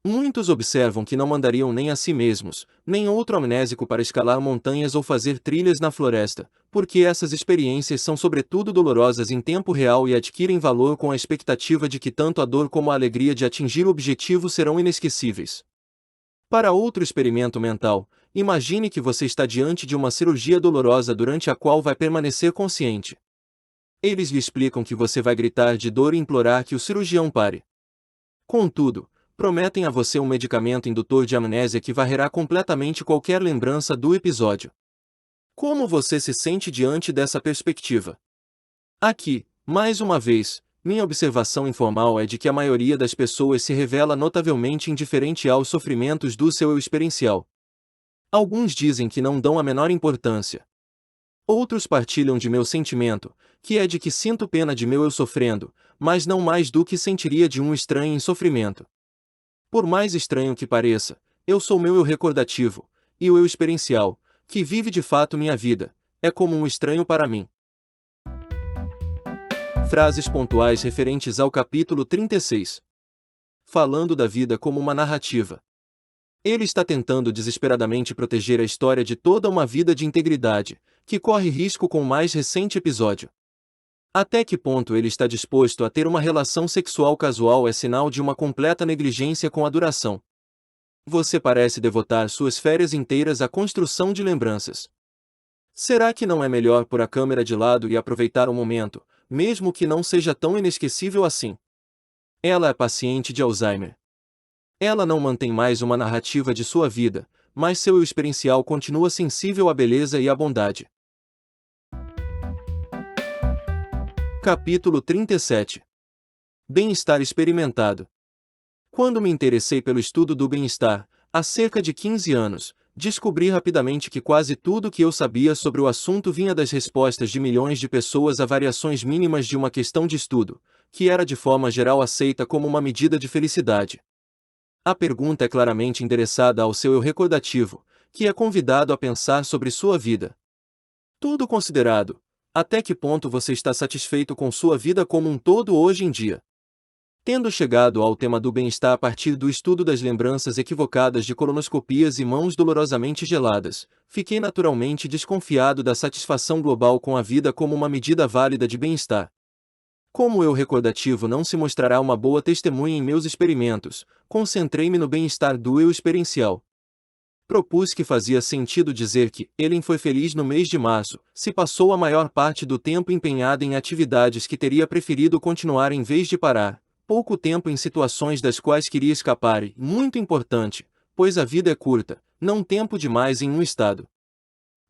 S1: Muitos observam que não mandariam nem a si mesmos, nem outro amnésico para escalar montanhas ou fazer trilhas na floresta, porque essas experiências são sobretudo dolorosas em tempo real e adquirem valor com a expectativa de que tanto a dor como a alegria de atingir o objetivo serão inesquecíveis. Para outro experimento mental, imagine que você está diante de uma cirurgia dolorosa durante a qual vai permanecer consciente. Eles lhe explicam que você vai gritar de dor e implorar que o cirurgião pare. Contudo, prometem a você um medicamento indutor de amnésia que varrerá completamente qualquer lembrança do episódio. Como você se sente diante dessa perspectiva? Aqui, mais uma vez, minha observação informal é de que a maioria das pessoas se revela notavelmente indiferente aos sofrimentos do seu eu experiencial. Alguns dizem que não dão a menor importância. Outros partilham de meu sentimento, que é de que sinto pena de meu eu sofrendo, mas não mais do que sentiria de um estranho em sofrimento. Por mais estranho que pareça, eu sou meu eu recordativo, e o eu experiencial, que vive de fato minha vida, é como um estranho para mim. Frases pontuais referentes ao capítulo 36. Falando da vida como uma narrativa. Ele está tentando desesperadamente proteger a história de toda uma vida de integridade, que corre risco com o mais recente episódio. Até que ponto ele está disposto a ter uma relação sexual casual é sinal de uma completa negligência com a duração. Você parece devotar suas férias inteiras à construção de lembranças. Será que não é melhor pôr a câmera de lado e aproveitar o momento, mesmo que não seja tão inesquecível assim? Ela é paciente de Alzheimer. Ela não mantém mais uma narrativa de sua vida, mas seu eu experiencial continua sensível à beleza e à bondade. Capítulo 37. Bem-estar experimentado. Quando me interessei pelo estudo do bem-estar, há cerca de 15 anos, descobri rapidamente que quase tudo que eu sabia sobre o assunto vinha das respostas de milhões de pessoas a variações mínimas de uma questão de estudo, que era de forma geral aceita como uma medida de felicidade. A pergunta é claramente endereçada ao seu eu recordativo, que é convidado a pensar sobre sua vida. Tudo considerado, até que ponto você está satisfeito com sua vida como um todo hoje em dia? Tendo chegado ao tema do bem-estar a partir do estudo das lembranças equivocadas de colonoscopias e mãos dolorosamente geladas, fiquei naturalmente desconfiado da satisfação global com a vida como uma medida válida de bem-estar. Como eu recordativo não se mostrará uma boa testemunha em meus experimentos, concentrei-me no bem-estar do eu experiencial. Propus que fazia sentido dizer que Ellen foi feliz no mês de março, se passou a maior parte do tempo empenhada em atividades que teria preferido continuar em vez de parar, pouco tempo em situações das quais queria escapar e, muito importante, pois a vida é curta, não tempo demais em um estado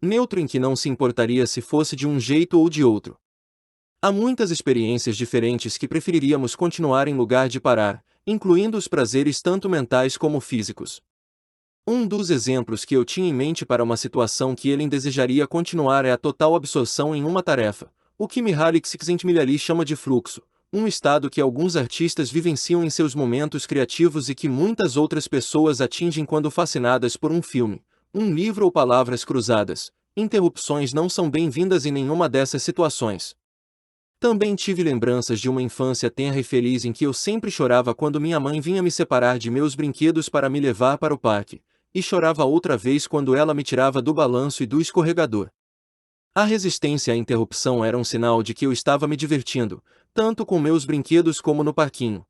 S1: neutro em que não se importaria se fosse de um jeito ou de outro. Há muitas experiências diferentes que preferiríamos continuar em lugar de parar, incluindo os prazeres tanto mentais como físicos. Um dos exemplos que eu tinha em mente para uma situação que ele desejaria continuar é a total absorção em uma tarefa, o que Mihaly Csikszentmihalyi chama de fluxo, um estado que alguns artistas vivenciam em seus momentos criativos e que muitas outras pessoas atingem quando fascinadas por um filme, um livro ou palavras cruzadas. Interrupções não são bem-vindas em nenhuma dessas situações. Também tive lembranças de uma infância tenra e feliz em que eu sempre chorava quando minha mãe vinha me separar de meus brinquedos para me levar para o parque, e chorava outra vez quando ela me tirava do balanço e do escorregador. A resistência à interrupção era um sinal de que eu estava me divertindo, tanto com meus brinquedos como no parquinho.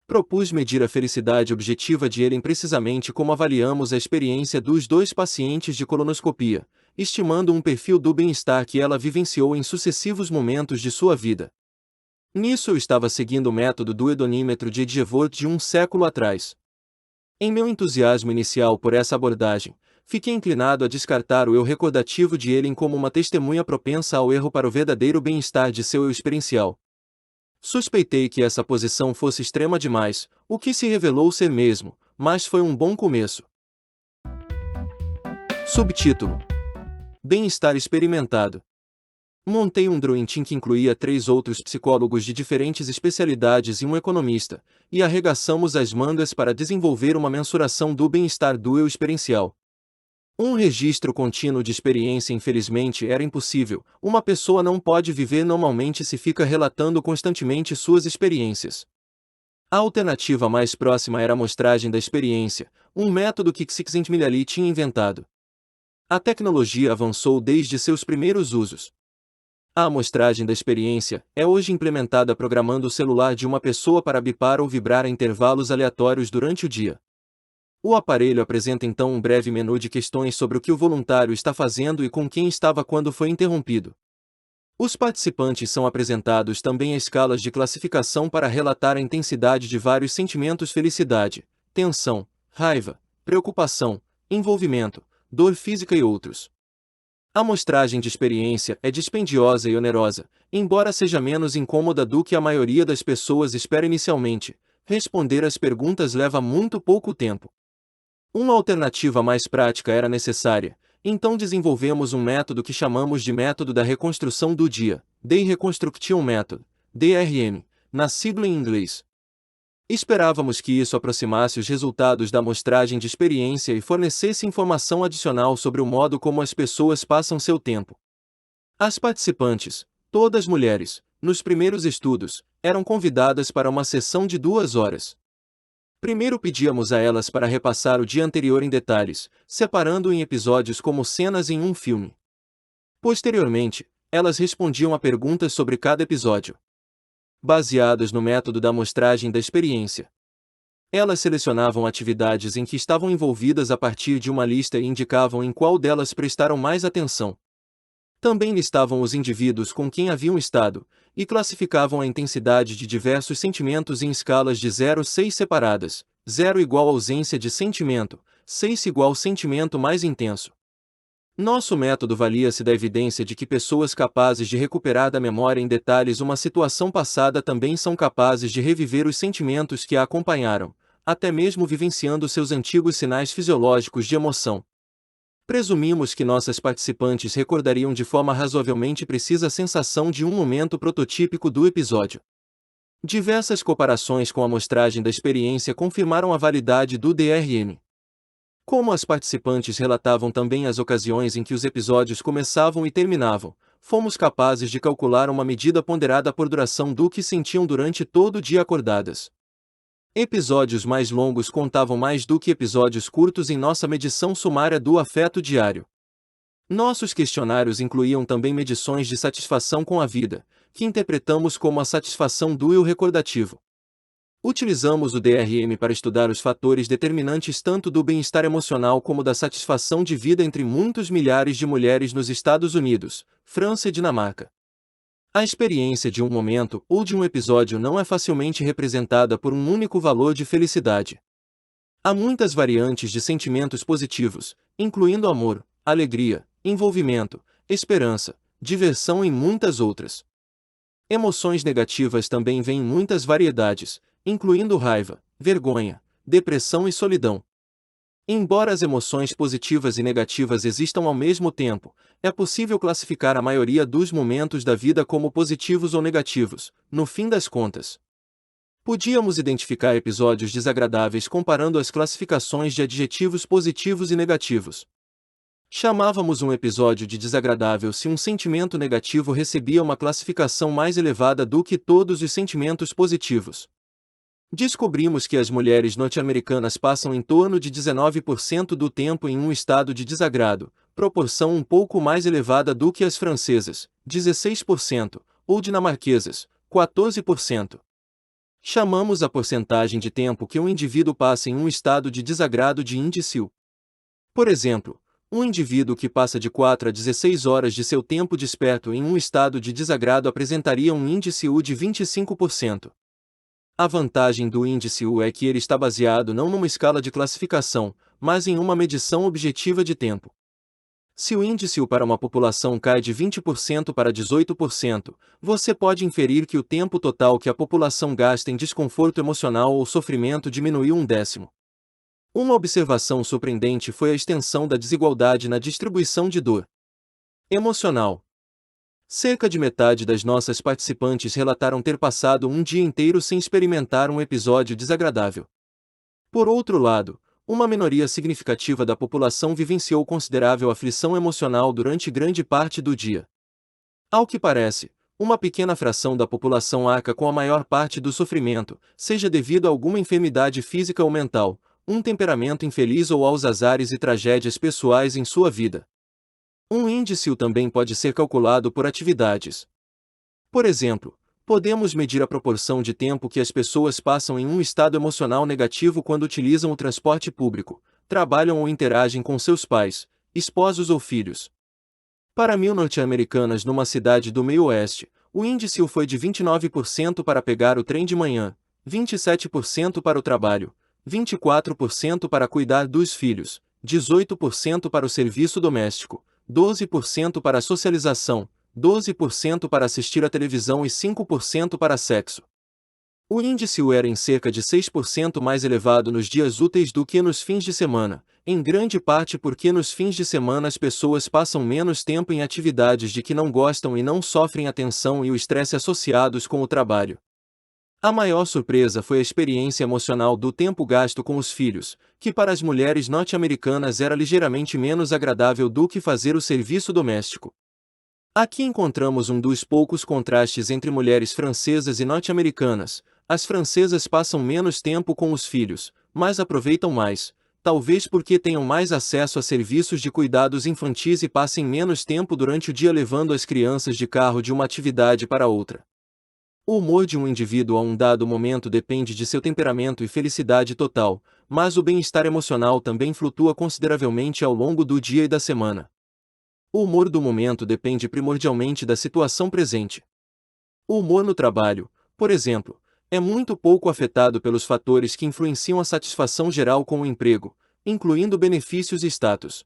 S1: Propus medir a felicidade objetiva de Ellen precisamente como avaliamos a experiência dos dois pacientes de colonoscopia, estimando um perfil do bem-estar que ela vivenciou em sucessivos momentos de sua vida. Nisso eu estava seguindo o método do hedonímetro de Edgeworth de um século atrás. Em meu entusiasmo inicial por essa abordagem, fiquei inclinado a descartar o eu recordativo de Ellen como uma testemunha propensa ao erro para o verdadeiro bem-estar de seu eu experiencial. Suspeitei que essa posição fosse extrema demais, o que se revelou ser mesmo, mas foi um bom começo. Subtítulo: Bem-estar experimentado. Montei um Dream Team que incluía 3 outros psicólogos de diferentes especialidades e um economista, e arregaçamos as mangas para desenvolver uma mensuração do bem-estar do eu experiencial. Um registro contínuo de experiência infelizmente era impossível, uma pessoa não pode viver normalmente se fica relatando constantemente suas experiências. A alternativa mais próxima era a amostragem da experiência, um método que Csikszentmihalyi tinha inventado. A tecnologia avançou desde seus primeiros usos. A amostragem da experiência é hoje implementada programando o celular de uma pessoa para bipar ou vibrar a intervalos aleatórios durante o dia. O aparelho apresenta então um breve menu de questões sobre o que o voluntário está fazendo e com quem estava quando foi interrompido. Os participantes são apresentados também a escalas de classificação para relatar a intensidade de vários sentimentos: felicidade, tensão, raiva, preocupação, envolvimento, dor física e outros. A amostragem de experiência é dispendiosa e onerosa, embora seja menos incômoda do que a maioria das pessoas espera inicialmente. Responder às perguntas leva muito pouco tempo. Uma alternativa mais prática era necessária, então desenvolvemos um método que chamamos de método da reconstrução do dia, Day Reconstruction Method, DRM, na sigla em inglês. Esperávamos que isso aproximasse os resultados da amostragem de experiência e fornecesse informação adicional sobre o modo como as pessoas passam seu tempo. As participantes, todas mulheres, nos primeiros estudos, eram convidadas para uma sessão de 2 horas. Primeiro pedíamos a elas para repassar o dia anterior em detalhes, separando-o em episódios como cenas em um filme. Posteriormente, Elas respondiam a perguntas sobre cada episódio, baseadas no método da amostragem da experiência. Elas selecionavam atividades em que estavam envolvidas a partir de uma lista e indicavam em qual delas prestaram mais atenção. Também listavam os indivíduos com quem haviam estado, e classificavam a intensidade de diversos sentimentos em escalas de 0 a 6 separadas, 0 igual ausência de sentimento, 6 igual sentimento mais intenso. Nosso método valia-se da evidência de que pessoas capazes de recuperar da memória em detalhes uma situação passada também são capazes de reviver os sentimentos que a acompanharam, até mesmo vivenciando seus antigos sinais fisiológicos de emoção. Presumimos que nossas participantes recordariam de forma razoavelmente precisa a sensação de um momento prototípico do episódio. Diversas comparações com a amostragem da experiência confirmaram a validade do DRM. Como as participantes relatavam também as ocasiões em que os episódios começavam e terminavam, fomos capazes de calcular uma medida ponderada por duração do que sentiam durante todo o dia acordadas. Episódios mais longos contavam mais do que episódios curtos em nossa medição sumária do afeto diário. Nossos questionários incluíam também medições de satisfação com a vida, que interpretamos como a satisfação do eu recordativo. Utilizamos o DRM para estudar os fatores determinantes tanto do bem-estar emocional como da satisfação de vida entre muitos milhares de mulheres nos Estados Unidos, França e Dinamarca. A experiência de um momento ou de um episódio não é facilmente representada por um único valor de felicidade. Há muitas variantes de sentimentos positivos, incluindo amor, alegria, envolvimento, esperança, diversão e muitas outras. Emoções negativas também vêm em muitas variedades, incluindo raiva, vergonha, depressão e solidão. Embora as emoções positivas e negativas existam ao mesmo tempo, é possível classificar a maioria dos momentos da vida como positivos ou negativos, no fim das contas. Podíamos identificar episódios desagradáveis comparando as classificações de adjetivos positivos e negativos. Chamávamos um episódio de desagradável se um sentimento negativo recebia uma classificação mais elevada do que todos os sentimentos positivos. Descobrimos que as mulheres norte-americanas passam em torno de 19% do tempo em um estado de desagrado, proporção um pouco mais elevada do que as francesas, 16%, ou dinamarquesas, 14%. Chamamos a porcentagem de tempo que um indivíduo passa em um estado de desagrado de índice U. Por exemplo, um indivíduo que passa de 4 a 16 horas de seu tempo desperto em um estado de desagrado apresentaria um índice U de 25%. A vantagem do índice U é que ele está baseado não numa escala de classificação, mas em uma medição objetiva de tempo. Se o índice U para uma população cai de 20% para 18%, você pode inferir que o tempo total que a população gasta em desconforto emocional ou sofrimento diminuiu 1/10. Uma observação surpreendente foi a extensão da desigualdade na distribuição de dor emocional. Cerca de metade das nossas participantes relataram ter passado um dia inteiro sem experimentar um episódio desagradável. Por outro lado, uma minoria significativa da população vivenciou considerável aflição emocional durante grande parte do dia. Ao que parece, uma pequena fração da população arca com a maior parte do sofrimento, seja devido a alguma enfermidade física ou mental, um temperamento infeliz ou aos azares e tragédias pessoais em sua vida. Um índice também pode ser calculado por atividades. Por exemplo, podemos medir a proporção de tempo que as pessoas passam em um estado emocional negativo quando utilizam o transporte público, trabalham ou interagem com seus pais, esposos ou filhos. Para 1.000 norte-americanas numa cidade do meio-oeste, o índice foi de 29% para pegar o trem de manhã, 27% para o trabalho, 24% para cuidar dos filhos, 18% para o serviço doméstico, 12% para a socialização, 12% para assistir à televisão e 5% para sexo. O índice U era em cerca de 6% mais elevado nos dias úteis do que nos fins de semana, em grande parte porque nos fins de semana as pessoas passam menos tempo em atividades de que não gostam e não sofrem a tensão e o estresse associados com o trabalho. A maior surpresa foi a experiência emocional do tempo gasto com os filhos, que para as mulheres norte-americanas era ligeiramente menos agradável do que fazer o serviço doméstico. Aqui encontramos um dos poucos contrastes entre mulheres francesas e norte-americanas. As francesas passam menos tempo com os filhos, mas aproveitam mais, talvez porque tenham mais acesso a serviços de cuidados infantis e passem menos tempo durante o dia levando as crianças de carro de uma atividade para outra. O humor de um indivíduo a um dado momento depende de seu temperamento e felicidade total, mas o bem-estar emocional também flutua consideravelmente ao longo do dia e da semana. O humor do momento depende primordialmente da situação presente. O humor no trabalho, por exemplo, é muito pouco afetado pelos fatores que influenciam a satisfação geral com o emprego, incluindo benefícios e status.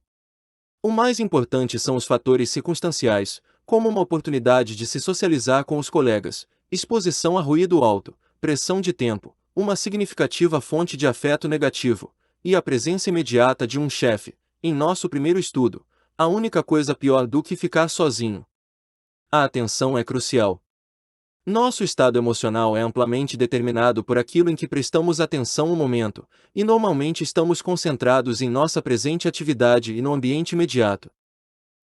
S1: O mais importante são os fatores circunstanciais, como uma oportunidade de se socializar com os colegas, exposição a ruído alto, pressão de tempo, uma significativa fonte de afeto negativo, e a presença imediata de um chefe. Em nosso primeiro estudo, a única coisa pior do que ficar sozinho. A atenção é crucial. Nosso estado emocional é amplamente determinado por aquilo em que prestamos atenção no momento, e normalmente estamos concentrados em nossa presente atividade e no ambiente imediato.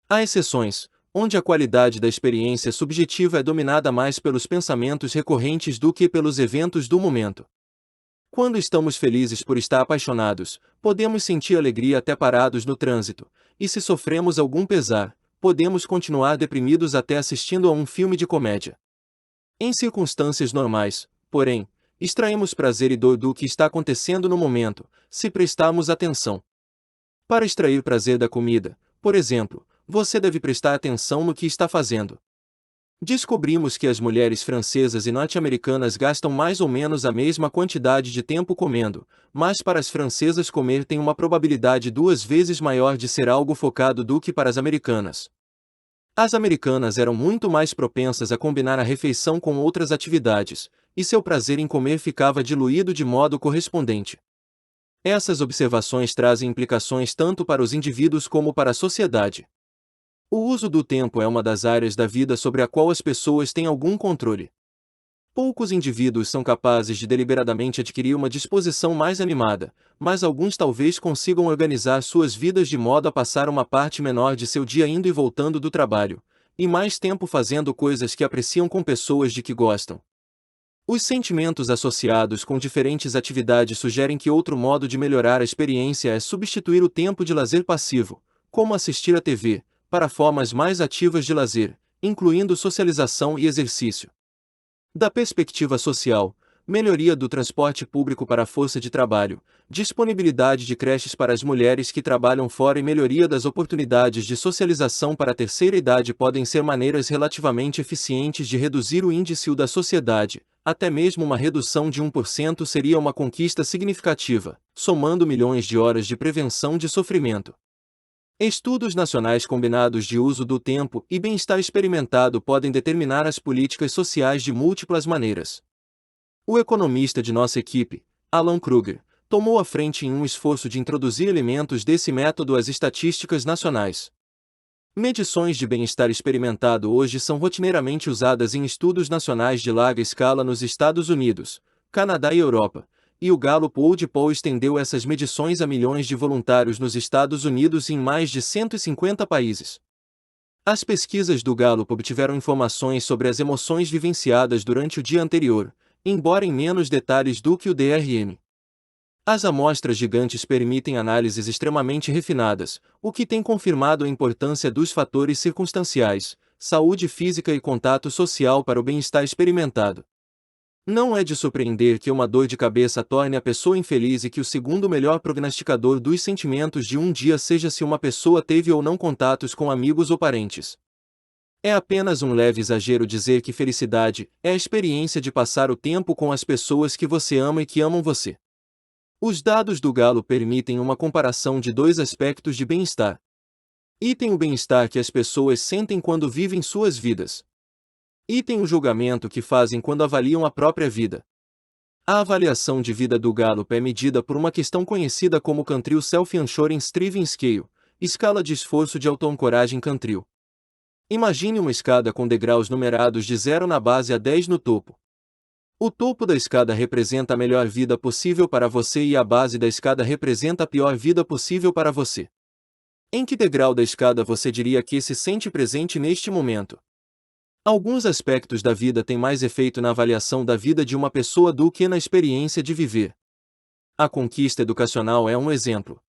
S1: Há exceções, onde a qualidade da experiência subjetiva é dominada mais pelos pensamentos recorrentes do que pelos eventos do momento. Quando estamos felizes por estar apaixonados, podemos sentir alegria até parados no trânsito, e se sofremos algum pesar, podemos continuar deprimidos até assistindo a um filme de comédia. Em circunstâncias normais, porém, extraímos prazer e dor do que está acontecendo no momento, se prestarmos atenção. Para extrair prazer da comida, por exemplo, você deve prestar atenção no que está fazendo. Descobrimos que as mulheres francesas e norte-americanas gastam mais ou menos a mesma quantidade de tempo comendo, mas para as francesas comer tem uma probabilidade 2 vezes maior de ser algo focado do que para as americanas. As americanas eram muito mais propensas a combinar a refeição com outras atividades, e seu prazer em comer ficava diluído de modo correspondente. Essas observações trazem implicações tanto para os indivíduos como para a sociedade. O uso do tempo é uma das áreas da vida sobre a qual as pessoas têm algum controle. Poucos indivíduos são capazes de deliberadamente adquirir uma disposição mais animada, mas alguns talvez consigam organizar suas vidas de modo a passar uma parte menor de seu dia indo e voltando do trabalho, e mais tempo fazendo coisas que apreciam com pessoas de que gostam. Os sentimentos associados com diferentes atividades sugerem que outro modo de melhorar a experiência é substituir o tempo de lazer passivo, como assistir à TV, para formas mais ativas de lazer, incluindo socialização e exercício. Da perspectiva social, melhoria do transporte público para a força de trabalho, disponibilidade de creches para as mulheres que trabalham fora e melhoria das oportunidades de socialização para a terceira idade podem ser maneiras relativamente eficientes de reduzir o índice da sociedade. Até mesmo uma redução de 1% seria uma conquista significativa, somando milhões de horas de prevenção de sofrimento. Estudos nacionais combinados de uso do tempo e bem-estar experimentado podem determinar as políticas sociais de múltiplas maneiras. O economista de nossa equipe, Alan Kruger, tomou a frente em um esforço de introduzir elementos desse método às estatísticas nacionais. Medições de bem-estar experimentado hoje são rotineiramente usadas em estudos nacionais de larga escala nos Estados Unidos, Canadá e Europa, e o Gallup World Poll estendeu essas medições a milhões de voluntários nos Estados Unidos e em mais de 150 países. As pesquisas do Gallup obtiveram informações sobre as emoções vivenciadas durante o dia anterior, embora em menos detalhes do que o DRM. As amostras gigantes permitem análises extremamente refinadas, o que tem confirmado a importância dos fatores circunstanciais, saúde física e contato social para o bem-estar experimentado. Não é de surpreender que uma dor de cabeça torne a pessoa infeliz e que o segundo melhor prognosticador dos sentimentos de um dia seja se uma pessoa teve ou não contatos com amigos ou parentes. É apenas um leve exagero dizer que felicidade é a experiência de passar o tempo com as pessoas que você ama e que amam você. Os dados do Gallup permitem uma comparação de dois aspectos de bem-estar. Item o bem-estar que as pessoas sentem quando vivem suas vidas. Item o julgamento que fazem quando avaliam a própria vida. A avaliação de vida do Gallup é medida por uma questão conhecida como Cantril Self-Assuring Striving Scale, escala de esforço de autoancoragem Cantril. Imagine uma escada com degraus numerados de 0 na base a 10 no topo. O topo da escada representa a melhor vida possível para você e a base da escada representa a pior vida possível para você. Em que degrau da escada você diria que se sente presente neste momento? Alguns aspectos da vida têm mais efeito na avaliação da vida de uma pessoa do que na experiência de viver. A conquista educacional é um exemplo.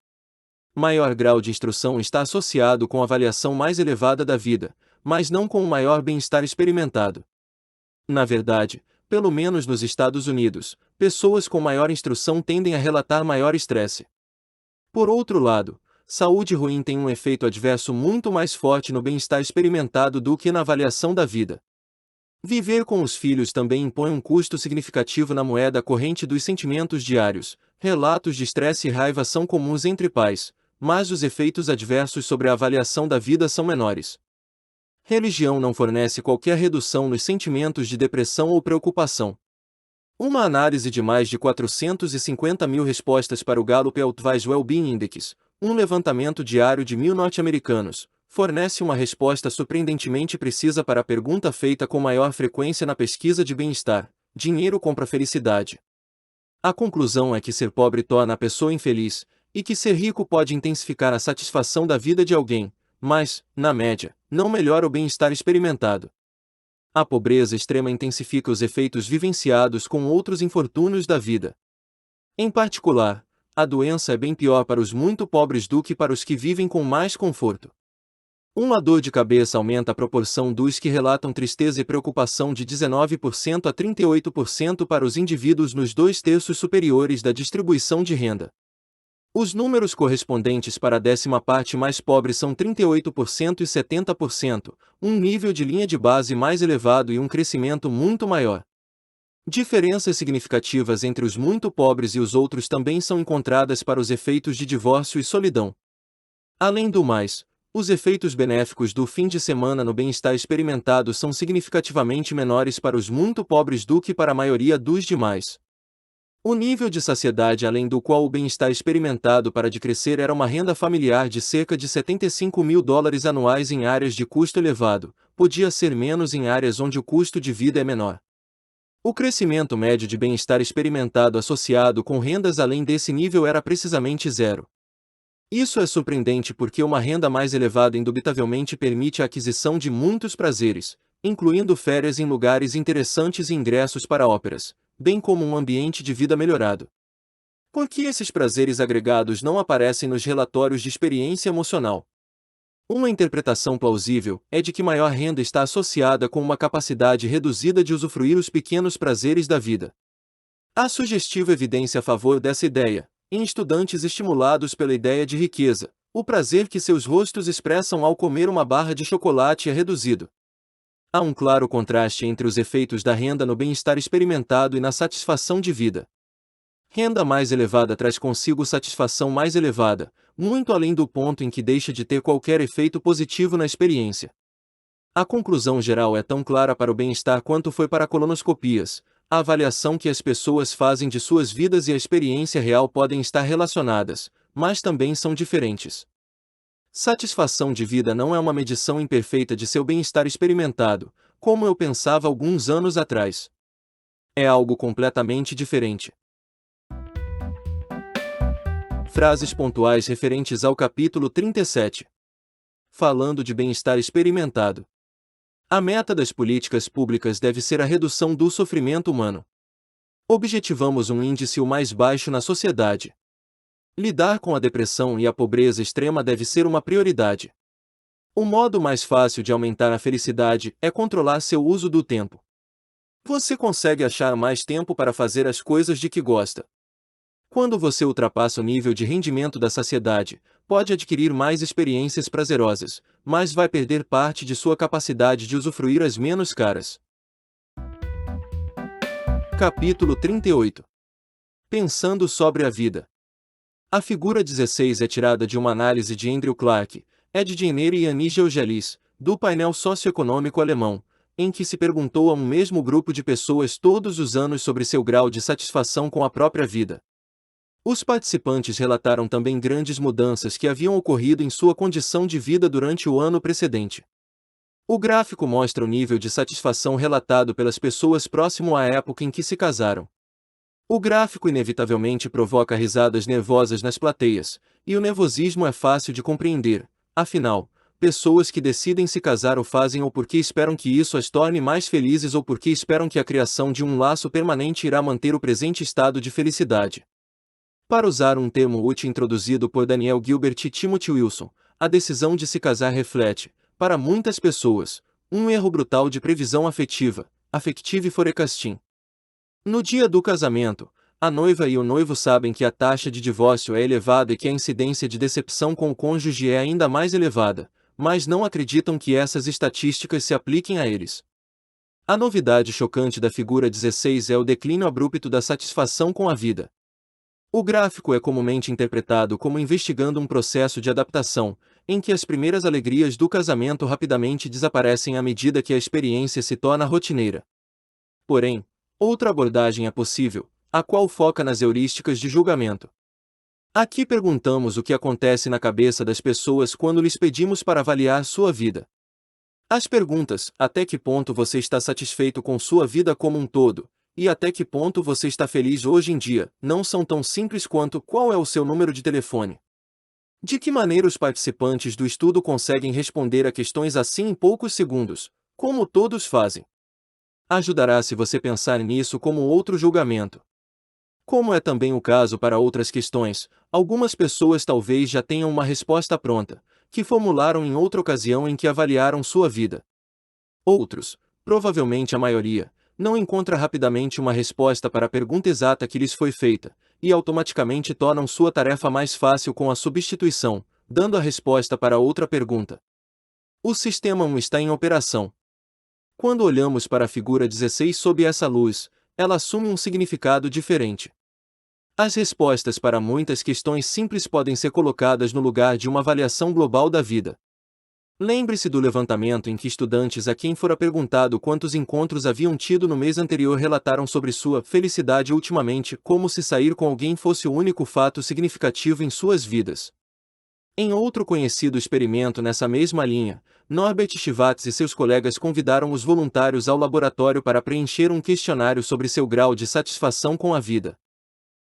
S1: Maior grau de instrução está associado com a avaliação mais elevada da vida, mas não com o maior bem-estar experimentado. Na verdade, pelo menos nos Estados Unidos, pessoas com maior instrução tendem a relatar maior estresse. Por outro lado, saúde ruim tem um efeito adverso muito mais forte no bem-estar experimentado do que na avaliação da vida. Viver com os filhos também impõe um custo significativo na moeda corrente dos sentimentos diários. Relatos de estresse e raiva são comuns entre pais, mas os efeitos adversos sobre a avaliação da vida são menores. Religião não fornece qualquer redução nos sentimentos de depressão ou preocupação. Uma análise de mais de 450 mil respostas para o Gallup Advice Wellbeing Index, um levantamento diário de 1.000 norte-americanos, fornece uma resposta surpreendentemente precisa para a pergunta feita com maior frequência na pesquisa de bem-estar: dinheiro compra felicidade? A conclusão é que ser pobre torna a pessoa infeliz, e que ser rico pode intensificar a satisfação da vida de alguém, mas, na média, não melhora o bem-estar experimentado. A pobreza extrema intensifica os efeitos vivenciados com outros infortúnios da vida. Em particular, a doença é bem pior para os muito pobres do que para os que vivem com mais conforto. Uma dor de cabeça aumenta a proporção dos que relatam tristeza e preocupação de 19% a 38% para os indivíduos nos 2/3 superiores da distribuição de renda. Os números correspondentes para a 10ª parte mais pobre são 38% e 70%, um nível de linha de base mais elevado e um crescimento muito maior. Diferenças significativas entre os muito pobres e os outros também são encontradas para os efeitos de divórcio e solidão. Além do mais, os efeitos benéficos do fim de semana no bem-estar experimentado são significativamente menores para os muito pobres do que para a maioria dos demais. O nível de saciedade além do qual o bem-estar experimentado para de crescer era uma renda familiar de cerca de $75.000 anuais em áreas de custo elevado, podia ser menos em áreas onde o custo de vida é menor. O crescimento médio de bem-estar experimentado associado com rendas além desse nível era precisamente zero. Isso é surpreendente porque uma renda mais elevada indubitavelmente permite a aquisição de muitos prazeres, incluindo férias em lugares interessantes e ingressos para óperas, bem como um ambiente de vida melhorado. Por que esses prazeres agregados não aparecem nos relatórios de experiência emocional? Uma interpretação plausível é de que maior renda está associada com uma capacidade reduzida de usufruir os pequenos prazeres da vida. Há sugestiva evidência a favor dessa ideia. Em estudantes estimulados pela ideia de riqueza, o prazer que seus rostos expressam ao comer uma barra de chocolate é reduzido. Há um claro contraste entre os efeitos da renda no bem-estar experimentado e na satisfação de vida. Renda mais elevada traz consigo satisfação mais elevada, muito além do ponto em que deixa de ter qualquer efeito positivo na experiência. A conclusão geral é tão clara para o bem-estar quanto foi para colonoscopias. A avaliação que as pessoas fazem de suas vidas e a experiência real podem estar relacionadas, mas também são diferentes. Satisfação de vida não é uma medição imperfeita de seu bem-estar experimentado, como eu pensava alguns anos atrás. É algo completamente diferente. Frases pontuais referentes ao capítulo 37. Falando de bem-estar experimentado. A meta das políticas públicas deve ser a redução do sofrimento humano. Objetivamos um índice o mais baixo na sociedade. Lidar com a depressão e a pobreza extrema deve ser uma prioridade. O modo mais fácil de aumentar a felicidade é controlar seu uso do tempo. Você consegue achar mais tempo para fazer as coisas de que gosta. Quando você ultrapassa o nível de rendimento da saciedade, pode adquirir mais experiências prazerosas, mas vai perder parte de sua capacidade de usufruir as menos caras. Capítulo 38. Pensando sobre a vida. A figura 16 é tirada de uma análise de Andrew Clark, Ed Diener e Annie Georgelis, do painel socioeconômico alemão, em que se perguntou a um mesmo grupo de pessoas todos os anos sobre seu grau de satisfação com a própria vida. Os participantes relataram também grandes mudanças que haviam ocorrido em sua condição de vida durante o ano precedente. O gráfico mostra o nível de satisfação relatado pelas pessoas próximo à época em que se casaram. O gráfico inevitavelmente provoca risadas nervosas nas plateias, e o nervosismo é fácil de compreender, afinal, pessoas que decidem se casar o fazem ou porque esperam que isso as torne mais felizes ou porque esperam que a criação de um laço permanente irá manter o presente estado de felicidade. Para usar um termo útil introduzido por Daniel Gilbert e Timothy Wilson, a decisão de se casar reflete, para muitas pessoas, um erro brutal de previsão afetiva, affective forecasting. No dia do casamento, a noiva e o noivo sabem que a taxa de divórcio é elevada e que a incidência de decepção com o cônjuge é ainda mais elevada, mas não acreditam que essas estatísticas se apliquem a eles. A novidade chocante da figura 16 é o declínio abrupto da satisfação com a vida. O gráfico é comumente interpretado como investigando um processo de adaptação, em que as primeiras alegrias do casamento rapidamente desaparecem à medida que a experiência se torna rotineira. Porém, outra abordagem é possível, a qual foca nas heurísticas de julgamento. Aqui perguntamos o que acontece na cabeça das pessoas quando lhes pedimos para avaliar sua vida. As perguntas: até que ponto você está satisfeito com sua vida como um todo? E até que ponto você está feliz hoje em dia, não são tão simples quanto qual é o seu número de telefone. De que maneira os participantes do estudo conseguem responder a questões assim em poucos segundos, como todos fazem? Ajudará se você pensar nisso como outro julgamento. Como é também o caso para outras questões, algumas pessoas talvez já tenham uma resposta pronta, que formularam em outra ocasião em que avaliaram sua vida. Outros, provavelmente a maioria, não encontra rapidamente uma resposta para a pergunta exata que lhes foi feita, e automaticamente tornam sua tarefa mais fácil com a substituição, dando a resposta para outra pergunta. O sistema 1 está em operação. Quando olhamos para a figura 16 sob essa luz, ela assume um significado diferente. As respostas para muitas questões simples podem ser colocadas no lugar de uma avaliação global da vida. Lembre-se do levantamento em que estudantes a quem fora perguntado quantos encontros haviam tido no mês anterior relataram sobre sua felicidade ultimamente, como se sair com alguém fosse o único fato significativo em suas vidas. Em outro conhecido experimento nessa mesma linha, Norbert Schwartz e seus colegas convidaram os voluntários ao laboratório para preencher um questionário sobre seu grau de satisfação com a vida.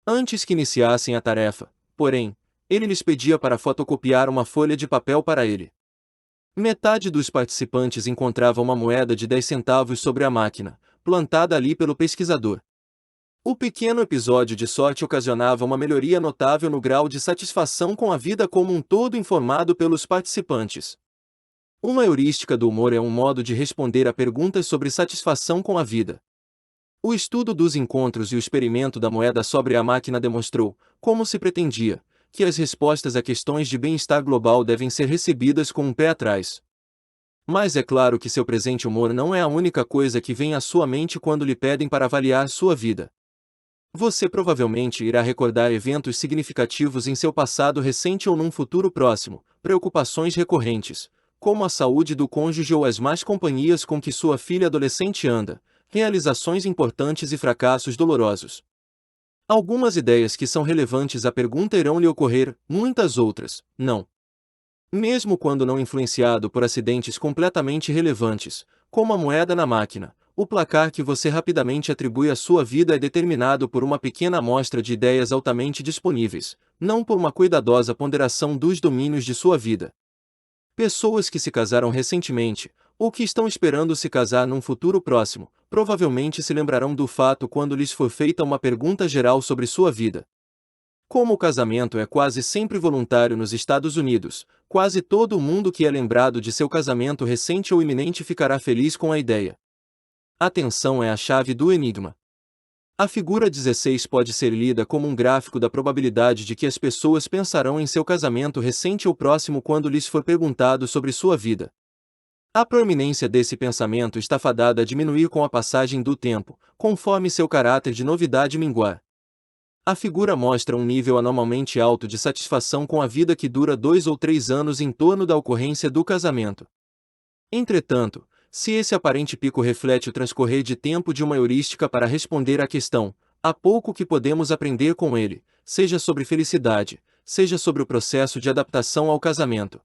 S1: Antes que iniciassem a tarefa, porém, ele lhes pedia para fotocopiar uma folha de papel para ele. Metade dos participantes encontrava uma moeda de 10 centavos sobre a máquina, plantada ali pelo pesquisador. O pequeno episódio de sorte ocasionava uma melhoria notável no grau de satisfação com a vida como um todo informado pelos participantes. Uma heurística do humor é um modo de responder a perguntas sobre satisfação com a vida. O estudo dos encontros e o experimento da moeda sobre a máquina demonstrou, como se pretendia, que as respostas a questões de bem-estar global devem ser recebidas com um pé atrás. Mas é claro que seu presente humor não é a única coisa que vem à sua mente quando lhe pedem para avaliar sua vida. Você provavelmente irá recordar eventos significativos em seu passado recente ou num futuro próximo, preocupações recorrentes, como a saúde do cônjuge ou as más companhias com que sua filha adolescente anda, realizações importantes e fracassos dolorosos. Algumas ideias que são relevantes à pergunta irão lhe ocorrer, muitas outras, não. Mesmo quando não influenciado por acidentes completamente irrelevantes, como a moeda na máquina, o placar que você rapidamente atribui à sua vida é determinado por uma pequena amostra de ideias altamente disponíveis, não por uma cuidadosa ponderação dos domínios de sua vida. Pessoas que se casaram recentemente, ou que estão esperando se casar num futuro próximo, provavelmente se lembrarão do fato quando lhes for feita uma pergunta geral sobre sua vida. Como o casamento é quase sempre voluntário nos Estados Unidos, quase todo mundo que é lembrado de seu casamento recente ou iminente ficará feliz com a ideia. Atenção é a chave do enigma. A figura 16 pode ser lida como um gráfico da probabilidade de que as pessoas pensarão em seu casamento recente ou próximo quando lhes for perguntado sobre sua vida. A proeminência desse pensamento está fadada a diminuir com a passagem do tempo, conforme seu caráter de novidade minguar. A figura mostra um nível anormalmente alto de satisfação com a vida que dura 2 ou 3 anos em torno da ocorrência do casamento. Entretanto, se esse aparente pico reflete o transcorrer de tempo de uma heurística para responder à questão, há pouco que podemos aprender com ele, seja sobre felicidade, seja sobre o processo de adaptação ao casamento.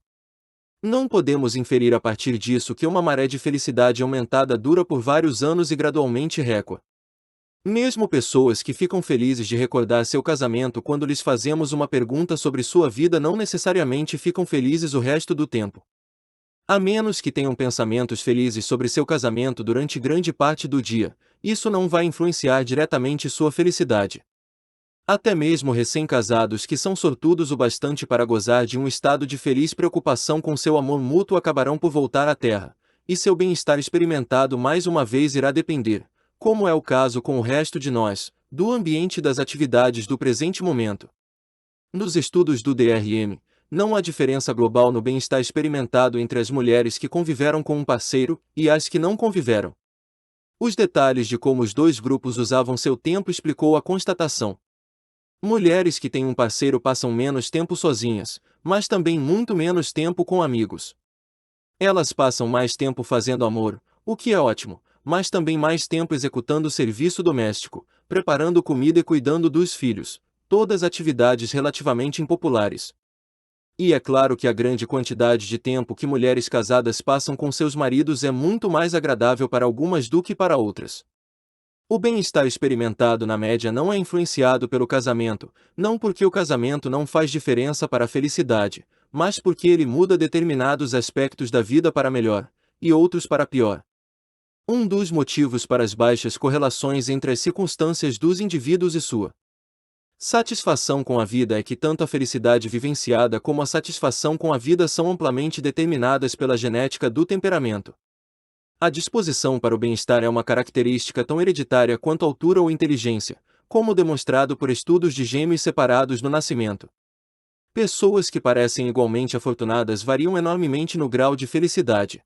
S1: Não podemos inferir a partir disso que uma maré de felicidade aumentada dura por vários anos e gradualmente recua. Mesmo pessoas que ficam felizes de recordar seu casamento quando lhes fazemos uma pergunta sobre sua vida não necessariamente ficam felizes o resto do tempo. A menos que tenham pensamentos felizes sobre seu casamento durante grande parte do dia, isso não vai influenciar diretamente sua felicidade. Até mesmo recém-casados que são sortudos o bastante para gozar de um estado de feliz preocupação com seu amor mútuo acabarão por voltar à Terra, e seu bem-estar experimentado mais uma vez irá depender, como é o caso com o resto de nós, do ambiente e das atividades do presente momento. Nos estudos do DRM, não há diferença global no bem-estar experimentado entre as mulheres que conviveram com um parceiro e as que não conviveram. Os detalhes de como os dois grupos usavam seu tempo explicou a constatação. Mulheres que têm um parceiro passam menos tempo sozinhas, mas também muito menos tempo com amigos. Elas passam mais tempo fazendo amor, o que é ótimo, mas também mais tempo executando serviço doméstico, preparando comida e cuidando dos filhos, todas atividades relativamente impopulares. E é claro que a grande quantidade de tempo que mulheres casadas passam com seus maridos é muito mais agradável para algumas do que para outras. O bem-estar experimentado na média não é influenciado pelo casamento, não porque o casamento não faz diferença para a felicidade, mas porque ele muda determinados aspectos da vida para melhor, e outros para pior. Um dos motivos para as baixas correlações entre as circunstâncias dos indivíduos e sua satisfação com a vida é que tanto a felicidade vivenciada como a satisfação com a vida são amplamente determinadas pela genética do temperamento. A disposição para o bem-estar é uma característica tão hereditária quanto a altura ou inteligência, como demonstrado por estudos de gêmeos separados no nascimento. Pessoas que parecem igualmente afortunadas variam enormemente no grau de felicidade.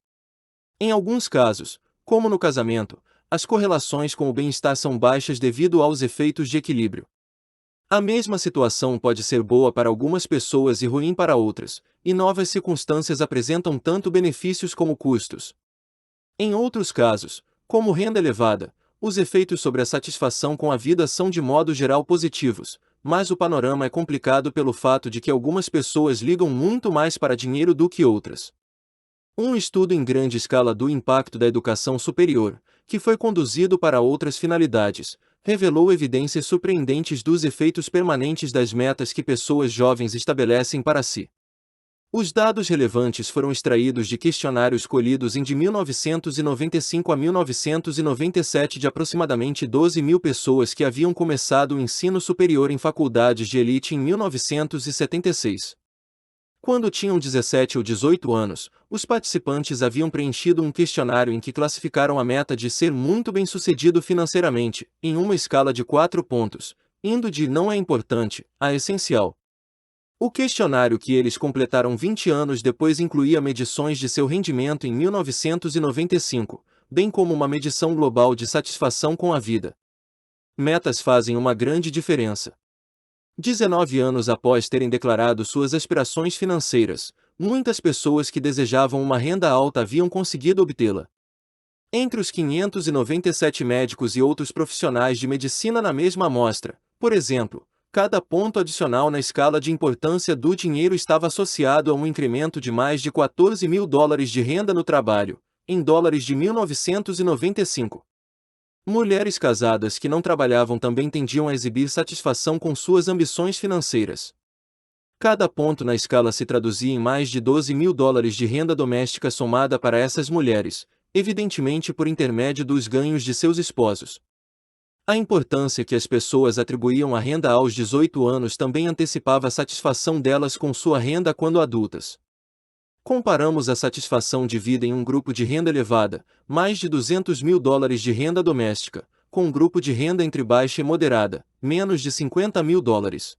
S1: Em alguns casos, como no casamento, as correlações com o bem-estar são baixas devido aos efeitos de equilíbrio. A mesma situação pode ser boa para algumas pessoas e ruim para outras, e novas circunstâncias apresentam tanto benefícios como custos. Em outros casos, como renda elevada, os efeitos sobre a satisfação com a vida são de modo geral positivos, mas o panorama é complicado pelo fato de que algumas pessoas ligam muito mais para dinheiro do que outras. Um estudo em grande escala do impacto da educação superior, que foi conduzido para outras finalidades, revelou evidências surpreendentes dos efeitos permanentes das metas que pessoas jovens estabelecem para si. Os dados relevantes foram extraídos de questionários colhidos de 1995 a 1997 de aproximadamente 12 mil pessoas que haviam começado o ensino superior em faculdades de elite em 1976. Quando tinham 17 ou 18 anos, os participantes haviam preenchido um questionário em que classificaram a meta de ser muito bem-sucedido financeiramente, em uma escala de 4 pontos, indo de não é importante a essencial. O questionário que eles completaram 20 anos depois incluía medições de seu rendimento em 1995, bem como uma medição global de satisfação com a vida. Metas fazem uma grande diferença. 19 anos após terem declarado suas aspirações financeiras, muitas pessoas que desejavam uma renda alta haviam conseguido obtê-la. Entre os 597 médicos e outros profissionais de medicina na mesma amostra, por exemplo, cada ponto adicional na escala de importância do dinheiro estava associado a um incremento de mais de 14 mil dólares de renda no trabalho, em dólares de 1995. Mulheres casadas que não trabalhavam também tendiam a exibir satisfação com suas ambições financeiras. Cada ponto na escala se traduzia em mais de 12 mil dólares de renda doméstica somada para essas mulheres, evidentemente por intermédio dos ganhos de seus esposos. A importância que as pessoas atribuíam à renda aos 18 anos também antecipava a satisfação delas com sua renda quando adultas. Comparamos a satisfação de vida em um grupo de renda elevada, mais de 200 mil dólares de renda doméstica, com um grupo de renda entre baixa e moderada, menos de 50 mil dólares.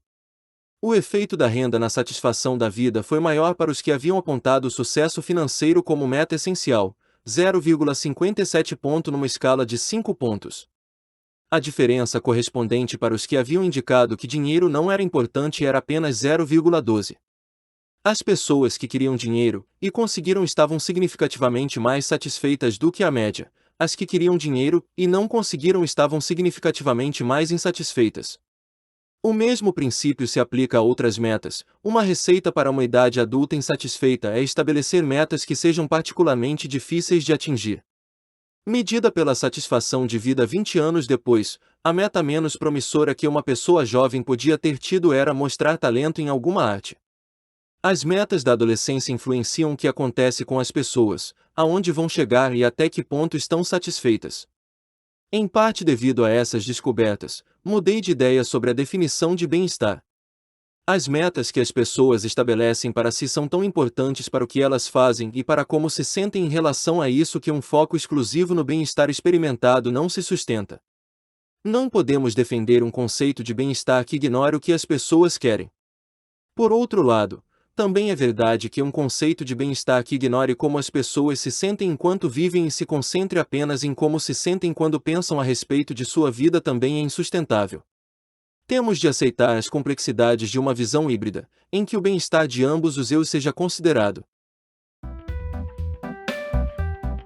S1: O efeito da renda na satisfação da vida foi maior para os que haviam apontado o sucesso financeiro como meta essencial, 0,57 ponto numa escala de 5 pontos. A diferença correspondente para os que haviam indicado que dinheiro não era importante era apenas 0,12. As pessoas que queriam dinheiro e conseguiram estavam significativamente mais satisfeitas do que a média. As que queriam dinheiro e não conseguiram estavam significativamente mais insatisfeitas. O mesmo princípio se aplica a outras metas. Uma receita para uma idade adulta insatisfeita é estabelecer metas que sejam particularmente difíceis de atingir. Medida pela satisfação de vida 20 anos depois, a meta menos promissora que uma pessoa jovem podia ter tido era mostrar talento em alguma arte. As metas da adolescência influenciam o que acontece com as pessoas, aonde vão chegar e até que ponto estão satisfeitas. Em parte devido a essas descobertas, mudei de ideia sobre a definição de bem-estar. As metas que as pessoas estabelecem para si são tão importantes para o que elas fazem e para como se sentem em relação a isso que um foco exclusivo no bem-estar experimentado não se sustenta. Não podemos defender um conceito de bem-estar que ignore o que as pessoas querem. Por outro lado, também é verdade que um conceito de bem-estar que ignore como as pessoas se sentem enquanto vivem e se concentre apenas em como se sentem quando pensam a respeito de sua vida também é insustentável. Temos de aceitar as complexidades de uma visão híbrida, em que o bem-estar de ambos os eus seja considerado.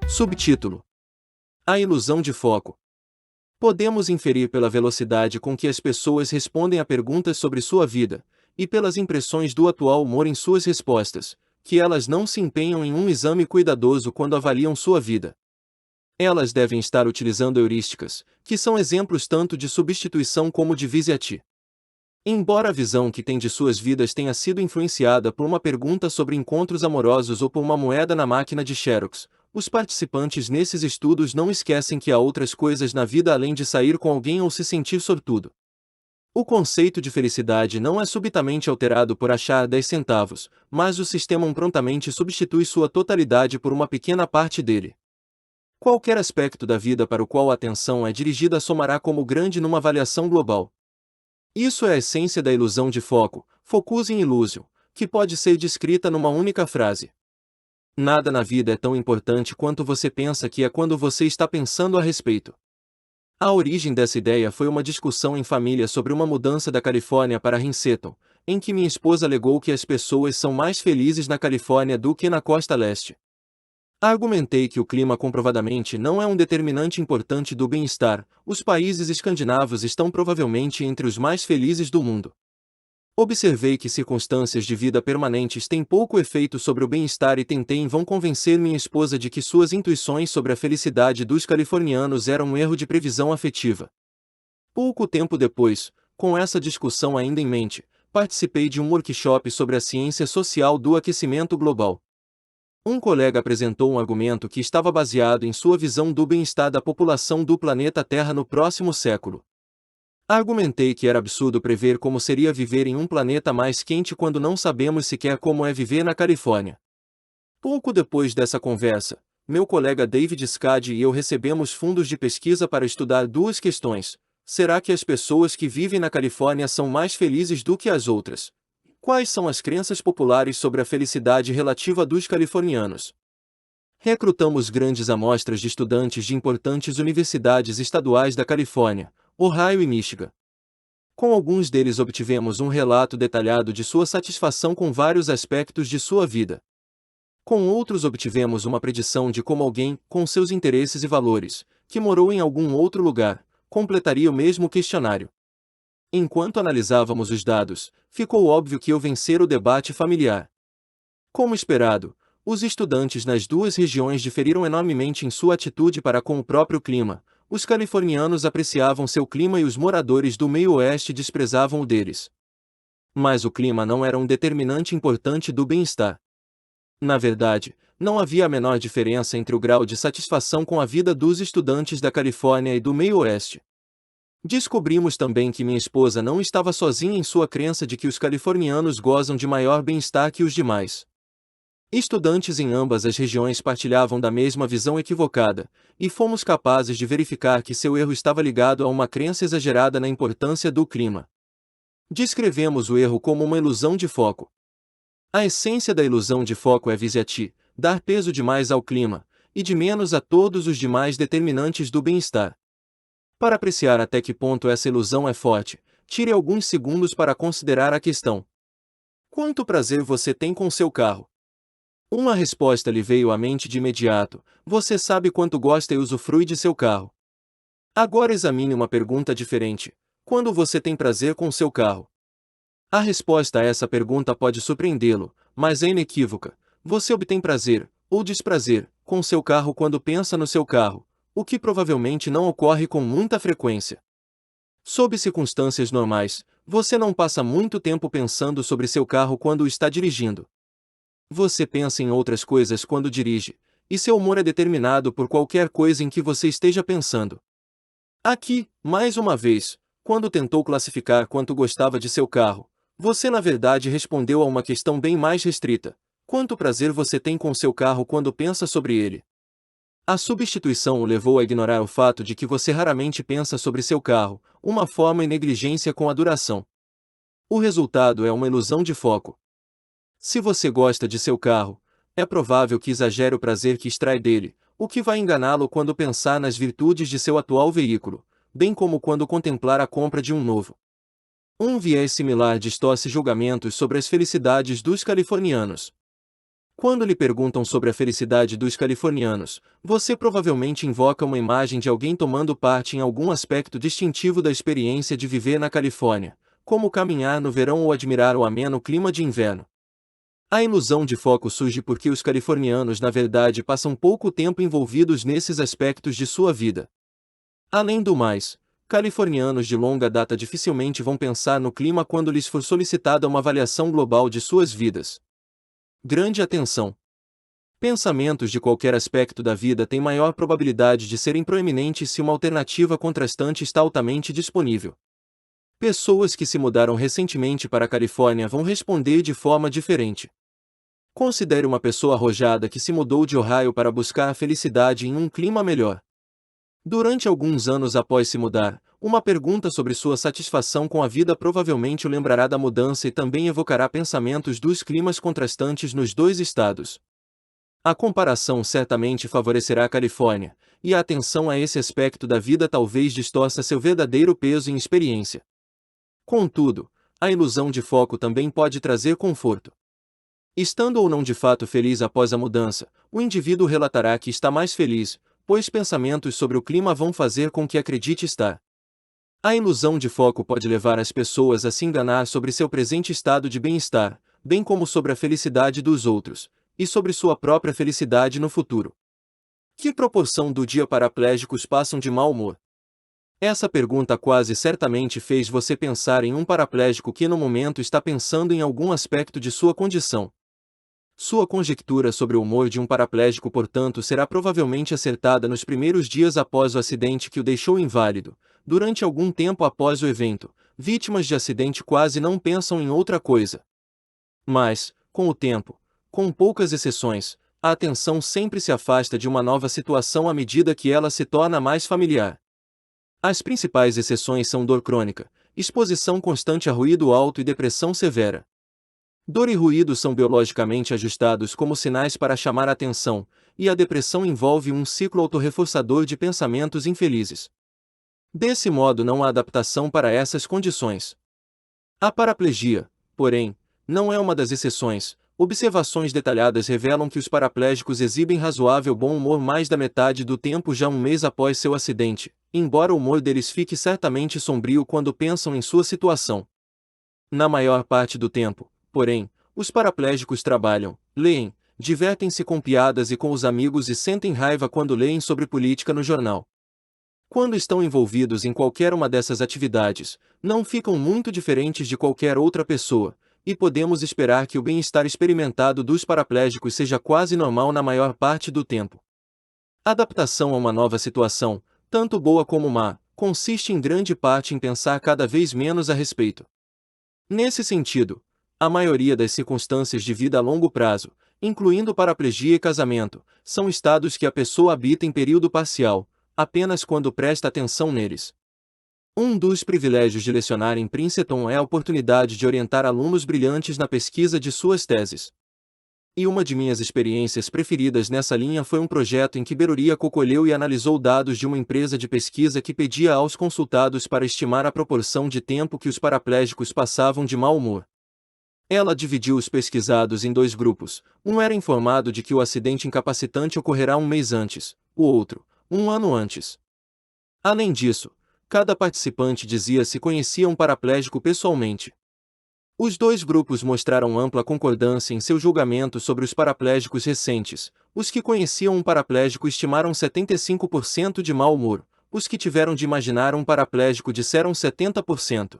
S1: Subtítulo: A ilusão de foco. Podemos inferir pela velocidade com que as pessoas respondem a perguntas sobre sua vida, e pelas impressões do atual humor em suas respostas, que elas não se empenham em um exame cuidadoso quando avaliam sua vida. Elas devem estar utilizando heurísticas, que são exemplos tanto de substituição como de vise-a-ti. Embora a visão que têm de suas vidas tenha sido influenciada por uma pergunta sobre encontros amorosos ou por uma moeda na máquina de Xerox, os participantes nesses estudos não esquecem que há outras coisas na vida além de sair com alguém ou se sentir sortudo. O conceito de felicidade não é subitamente alterado por achar 10 centavos, mas o sistema prontamente substitui sua totalidade por uma pequena parte dele. Qualquer aspecto da vida para o qual a atenção é dirigida somará como grande numa avaliação global. Isso é a essência da ilusão de foco, focusing illusion, que pode ser descrita numa única frase. Nada na vida é tão importante quanto você pensa que é quando você está pensando a respeito. A origem dessa ideia foi uma discussão em família sobre uma mudança da Califórnia para Rinceton, em que minha esposa alegou que as pessoas são mais felizes na Califórnia do que na costa leste. Argumentei que o clima comprovadamente não é um determinante importante do bem-estar, os países escandinavos estão provavelmente entre os mais felizes do mundo. Observei que circunstâncias de vida permanentes têm pouco efeito sobre o bem-estar e tentei em vão convencer minha esposa de que suas intuições sobre a felicidade dos californianos eram um erro de previsão afetiva. Pouco tempo depois, com essa discussão ainda em mente, participei de um workshop sobre a ciência social do aquecimento global. Um colega apresentou um argumento que estava baseado em sua visão do bem-estar da população do planeta Terra no próximo século. Argumentei que era absurdo prever como seria viver em um planeta mais quente quando não sabemos sequer como é viver na Califórnia. Pouco depois dessa conversa, meu colega David Scadi e eu recebemos fundos de pesquisa para estudar duas questões. Será que as pessoas que vivem na Califórnia são mais felizes do que as outras? Quais são as crenças populares sobre a felicidade relativa dos californianos? Recrutamos grandes amostras de estudantes de importantes universidades estaduais da Califórnia, Ohio e Michigan. Com alguns deles obtivemos um relato detalhado de sua satisfação com vários aspectos de sua vida. Com outros obtivemos uma predição de como alguém, com seus interesses e valores, que morou em algum outro lugar, completaria o mesmo questionário. Enquanto analisávamos os dados, ficou óbvio que eu vencera o debate familiar. Como esperado, os estudantes nas duas regiões diferiram enormemente em sua atitude para com o próprio clima. Os californianos apreciavam seu clima e os moradores do meio-oeste desprezavam o deles. Mas o clima não era um determinante importante do bem-estar. Na verdade, não havia a menor diferença entre o grau de satisfação com a vida dos estudantes da Califórnia e do meio-oeste. Descobrimos também que minha esposa não estava sozinha em sua crença de que os californianos gozam de maior bem-estar que os demais. Estudantes em ambas as regiões partilhavam da mesma visão equivocada, e fomos capazes de verificar que seu erro estava ligado a uma crença exagerada na importância do clima. Descrevemos o erro como uma ilusão de foco. A essência da ilusão de foco é vise-a-ti, dar peso demais ao clima, e de menos a todos os demais determinantes do bem-estar. Para apreciar até que ponto essa ilusão é forte, tire alguns segundos para considerar a questão: quanto prazer você tem com seu carro? Uma resposta lhe veio à mente de imediato: você sabe quanto gosta e usufrui de seu carro. Agora examine uma pergunta diferente: quando você tem prazer com seu carro? A resposta a essa pergunta pode surpreendê-lo, mas é inequívoca: você obtém prazer, ou desprazer, com seu carro quando pensa no seu carro, o que provavelmente não ocorre com muita frequência. Sob circunstâncias normais, você não passa muito tempo pensando sobre seu carro quando o está dirigindo. Você pensa em outras coisas quando dirige, e seu humor é determinado por qualquer coisa em que você esteja pensando. Aqui, mais uma vez, Quando tentou classificar quanto gostava de seu carro, você na verdade respondeu a uma questão bem mais restrita: quanto prazer você tem com seu carro quando pensa sobre ele? A substituição o levou a ignorar o fato de que você raramente pensa sobre seu carro, uma forma e negligência com a duração. O resultado é uma ilusão de foco. Se você gosta de seu carro, é provável que exagere o prazer que extrai dele, o que vai enganá-lo quando pensar nas virtudes de seu atual veículo, bem como quando contemplar a compra de um novo. Um viés similar distorce julgamentos sobre as felicidades dos californianos. Quando lhe perguntam sobre a felicidade dos californianos, você provavelmente invoca uma imagem de alguém tomando parte em algum aspecto distintivo da experiência de viver na Califórnia, como caminhar no verão ou admirar o ameno clima de inverno. A ilusão de foco surge porque os californianos na verdade passam pouco tempo envolvidos nesses aspectos de sua vida. Além do mais, californianos de longa data dificilmente vão pensar no clima quando lhes for solicitada uma avaliação global de suas vidas. Grande atenção! Pensamentos de qualquer aspecto da vida têm maior probabilidade de serem proeminentes se uma alternativa contrastante está altamente disponível. Pessoas que se mudaram recentemente para a Califórnia vão responder de forma diferente. Considere uma pessoa arrojada que se mudou de Ohio para buscar a felicidade em um clima melhor. Durante alguns anos após se mudar, uma pergunta sobre sua satisfação com a vida provavelmente o lembrará da mudança e também evocará pensamentos dos climas contrastantes nos dois estados. A comparação certamente favorecerá a Califórnia, e a atenção a esse aspecto da vida talvez distorça seu verdadeiro peso e experiência. Contudo, a ilusão de foco também pode trazer conforto. Estando ou não de fato feliz após a mudança, o indivíduo relatará que está mais feliz, pois pensamentos sobre o clima vão fazer com que acredite estar. A ilusão de foco pode levar as pessoas a se enganar sobre seu presente estado de bem-estar, bem como sobre a felicidade dos outros, e sobre sua própria felicidade no futuro. Que proporção do dia paraplégicos passam de mau humor? Essa pergunta quase certamente fez você pensar em um paraplégico que no momento está pensando em algum aspecto de sua condição. Sua conjectura sobre o humor de um paraplégico, portanto, será provavelmente acertada nos primeiros dias após o acidente que o deixou inválido. Durante algum tempo após o evento, vítimas de acidente quase não pensam em outra coisa. Mas, com o tempo, com poucas exceções, a atenção sempre se afasta de uma nova situação à medida que ela se torna mais familiar. As principais exceções são dor crônica, exposição constante a ruído alto e depressão severa. Dor e ruído são biologicamente ajustados como sinais para chamar a atenção, e a depressão envolve um ciclo autorreforçador de pensamentos infelizes. Desse modo não há adaptação para essas condições. A paraplegia, porém, não é uma das exceções. Observações detalhadas revelam que os paraplégicos exibem razoável bom humor mais da metade do tempo já um mês após seu acidente, embora o humor deles fique certamente sombrio quando pensam em sua situação. Na maior parte do tempo, porém, os paraplégicos trabalham, leem, divertem-se com piadas e com os amigos e sentem raiva quando leem sobre política no jornal. Quando estão envolvidos em qualquer uma dessas atividades, não ficam muito diferentes de qualquer outra pessoa, e podemos esperar que o bem-estar experimentado dos paraplégicos seja quase normal na maior parte do tempo. A adaptação a uma nova situação, tanto boa como má, consiste em grande parte em pensar cada vez menos a respeito. Nesse sentido, a maioria das circunstâncias de vida a longo prazo, incluindo paraplegia e casamento, são estados que a pessoa habita em período parcial, apenas quando presta atenção neles. Um dos privilégios de lecionar em Princeton é a oportunidade de orientar alunos brilhantes na pesquisa de suas teses. E uma de minhas experiências preferidas nessa linha foi um projeto em que Beruriaco colheu e analisou dados de uma empresa de pesquisa que pedia aos consultados para estimar a proporção de tempo que os paraplégicos passavam de mau humor. Ela dividiu os pesquisados em dois grupos. Um era informado de que o acidente incapacitante ocorrerá um mês antes, o outro, um ano antes. Além disso, cada participante dizia se conhecia um paraplégico pessoalmente. Os dois grupos mostraram ampla concordância em seu julgamento sobre os paraplégicos recentes. Os que conheciam um paraplégico estimaram 75% de mau humor, os que tiveram de imaginar um paraplégico disseram 70%.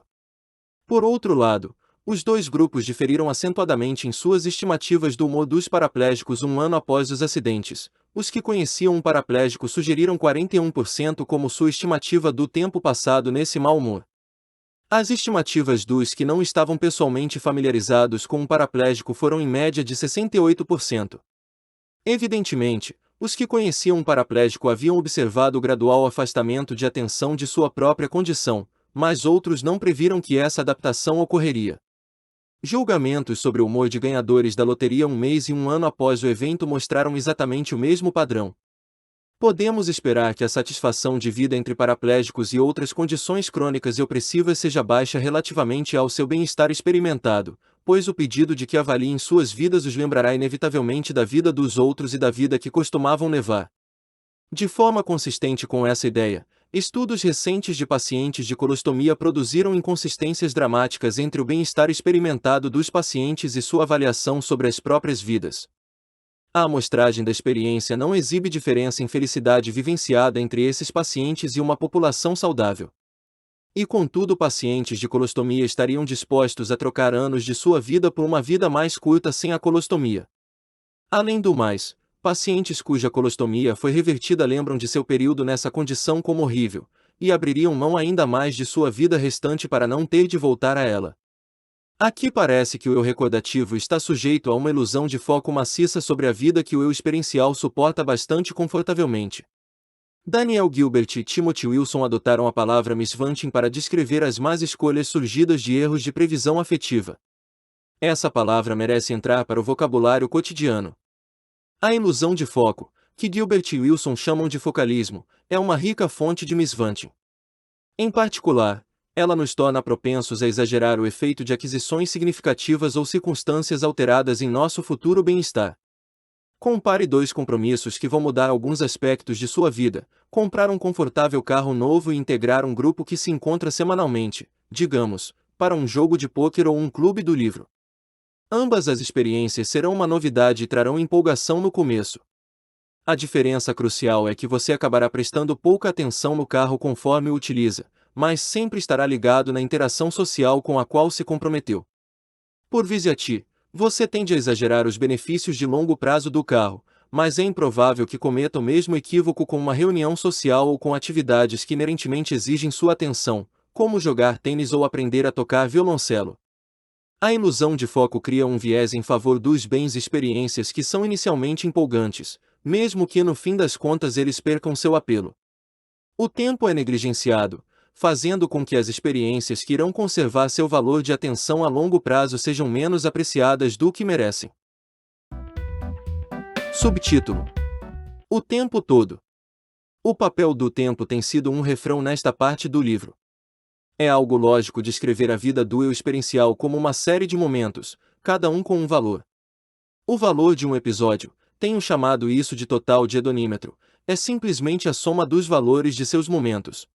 S1: Por outro lado, os dois grupos diferiram acentuadamente em suas estimativas do humor dos paraplégicos um ano após os acidentes. Os que conheciam um paraplégico sugeriram 41% como sua estimativa do tempo passado nesse mau humor. As estimativas dos que não estavam pessoalmente familiarizados com um paraplégico foram em média de 68%. Evidentemente, os que conheciam um paraplégico haviam observado o gradual afastamento de atenção de sua própria condição, mas outros não previram que essa adaptação ocorreria. Julgamentos sobre o humor de ganhadores da loteria um mês e um ano após o evento mostraram exatamente o mesmo padrão. Podemos esperar que a satisfação de vida entre paraplégicos e outras condições crônicas e opressivas seja baixa relativamente ao seu bem-estar experimentado, pois o pedido de que avaliem suas vidas os lembrará inevitavelmente da vida dos outros e da vida que costumavam levar. De forma consistente com essa ideia, estudos recentes de pacientes de colostomia produziram inconsistências dramáticas entre o bem-estar experimentado dos pacientes e sua avaliação sobre as próprias vidas. A amostragem da experiência não exibe diferença em felicidade vivenciada entre esses pacientes e uma população saudável. E contudo, pacientes de colostomia estariam dispostos a trocar anos de sua vida por uma vida mais curta sem a colostomia. Além do mais, pacientes cuja colostomia foi revertida lembram de seu período nessa condição como horrível, e abririam mão ainda mais de sua vida restante para não ter de voltar a ela. Aqui parece que o eu recordativo está sujeito a uma ilusão de foco maciça sobre a vida que o eu experiencial suporta bastante confortavelmente. Daniel Gilbert e Timothy Wilson adotaram a palavra misvanting para descrever as más escolhas surgidas de erros de previsão afetiva. Essa palavra merece entrar para o vocabulário cotidiano. A ilusão de foco, que Gilbert e Wilson chamam de focalismo, é uma rica fonte de misvanting. Em particular, ela nos torna propensos a exagerar o efeito de aquisições significativas ou circunstâncias alteradas em nosso futuro bem-estar. Compare dois compromissos que vão mudar alguns aspectos de sua vida: comprar um confortável carro novo e integrar um grupo que se encontra semanalmente, digamos, para um jogo de pôquer ou um clube do livro. Ambas as experiências serão uma novidade e trarão empolgação no começo. A diferença crucial é que você acabará prestando pouca atenção no carro conforme o utiliza, mas sempre estará ligado na interação social com a qual se comprometeu. Por vezes a ti, você tende a exagerar os benefícios de longo prazo do carro, mas é improvável que cometa o mesmo equívoco com uma reunião social ou com atividades que inerentemente exigem sua atenção, como jogar tênis ou aprender a tocar violoncelo. A ilusão de foco cria um viés em favor dos bens e experiências que são inicialmente empolgantes, mesmo que no fim das contas eles percam seu apelo. O tempo é negligenciado, fazendo com que as experiências que irão conservar seu valor de atenção a longo prazo sejam menos apreciadas do que merecem. Subtítulo: O tempo todo. O papel do tempo tem sido um refrão nesta parte do livro. É algo lógico descrever a vida do eu experiencial como uma série de momentos, cada um com um valor. O valor de um episódio, tenho chamado isso de total de hedonímetro, é simplesmente a soma dos valores de seus momentos.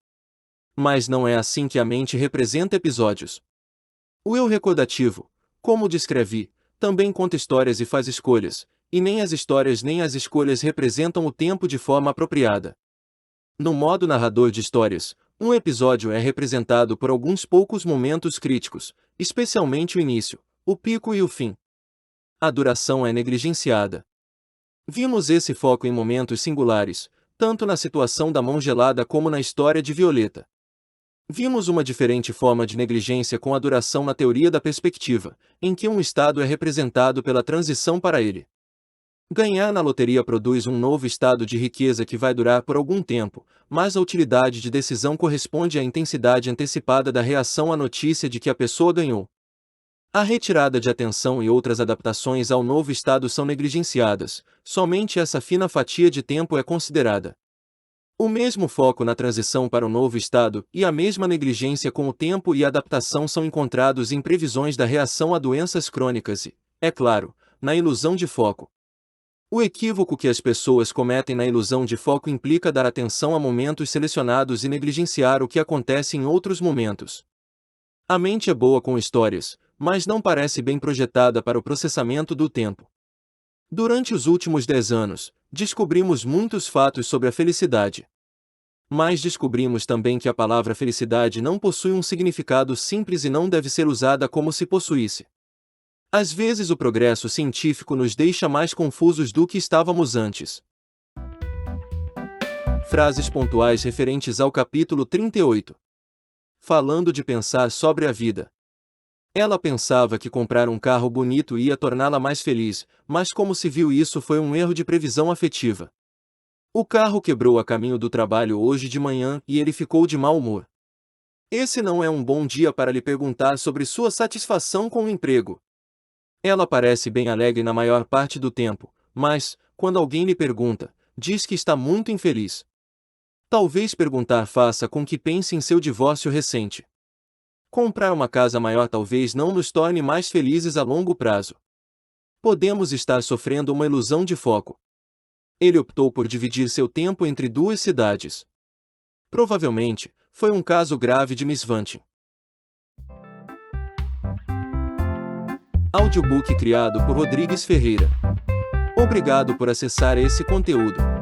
S1: Mas não é assim que a mente representa episódios. O eu recordativo, como descrevi, também conta histórias e faz escolhas, e nem as histórias nem as escolhas representam o tempo de forma apropriada. No modo narrador de histórias, um episódio é representado por alguns poucos momentos críticos, especialmente o início, o pico e o fim. A duração é negligenciada. Vimos esse foco em momentos singulares, tanto na situação da mão gelada como na história de Violeta. Vimos uma diferente forma de negligência com a duração na teoria da perspectiva, em que um estado é representado pela transição para ele. Ganhar na loteria produz um novo estado de riqueza que vai durar por algum tempo, mas a utilidade de decisão corresponde à intensidade antecipada da reação à notícia de que a pessoa ganhou. A retirada de atenção e outras adaptações ao novo estado são negligenciadas, somente essa fina fatia de tempo é considerada. O mesmo foco na transição para o novo estado e a mesma negligência com o tempo e a adaptação são encontrados em previsões da reação a doenças crônicas e, é claro, na ilusão de foco. O equívoco que as pessoas cometem na ilusão de foco implica dar atenção a momentos selecionados e negligenciar o que acontece em outros momentos. A mente é boa com histórias, mas não parece bem projetada para o processamento do tempo. Durante os últimos 10 anos, descobrimos muitos fatos sobre a felicidade. Mas descobrimos também que a palavra felicidade não possui um significado simples e não deve ser usada como se possuísse. Às vezes o progresso científico nos deixa mais confusos do que estávamos antes. Frases pontuais referentes ao capítulo 38. falando de pensar sobre a vida. Ela pensava que comprar um carro bonito ia torná-la mais feliz, mas como se viu isso foi um erro de previsão afetiva. O carro quebrou a caminho do trabalho hoje de manhã e ele ficou de mau humor. Esse não é um bom dia para lhe perguntar sobre sua satisfação com o emprego. Ela parece bem alegre na maior parte do tempo, mas, quando alguém lhe pergunta, diz que está muito infeliz. Talvez perguntar faça com que pense em seu divórcio recente. Comprar uma casa maior talvez não nos torne mais felizes a longo prazo. Podemos estar sofrendo uma ilusão de foco. Ele optou por dividir seu tempo entre duas cidades. Provavelmente, foi um caso grave de misvanting. Audiobook criado por Rodrigues Ferreira. Obrigado por acessar esse conteúdo.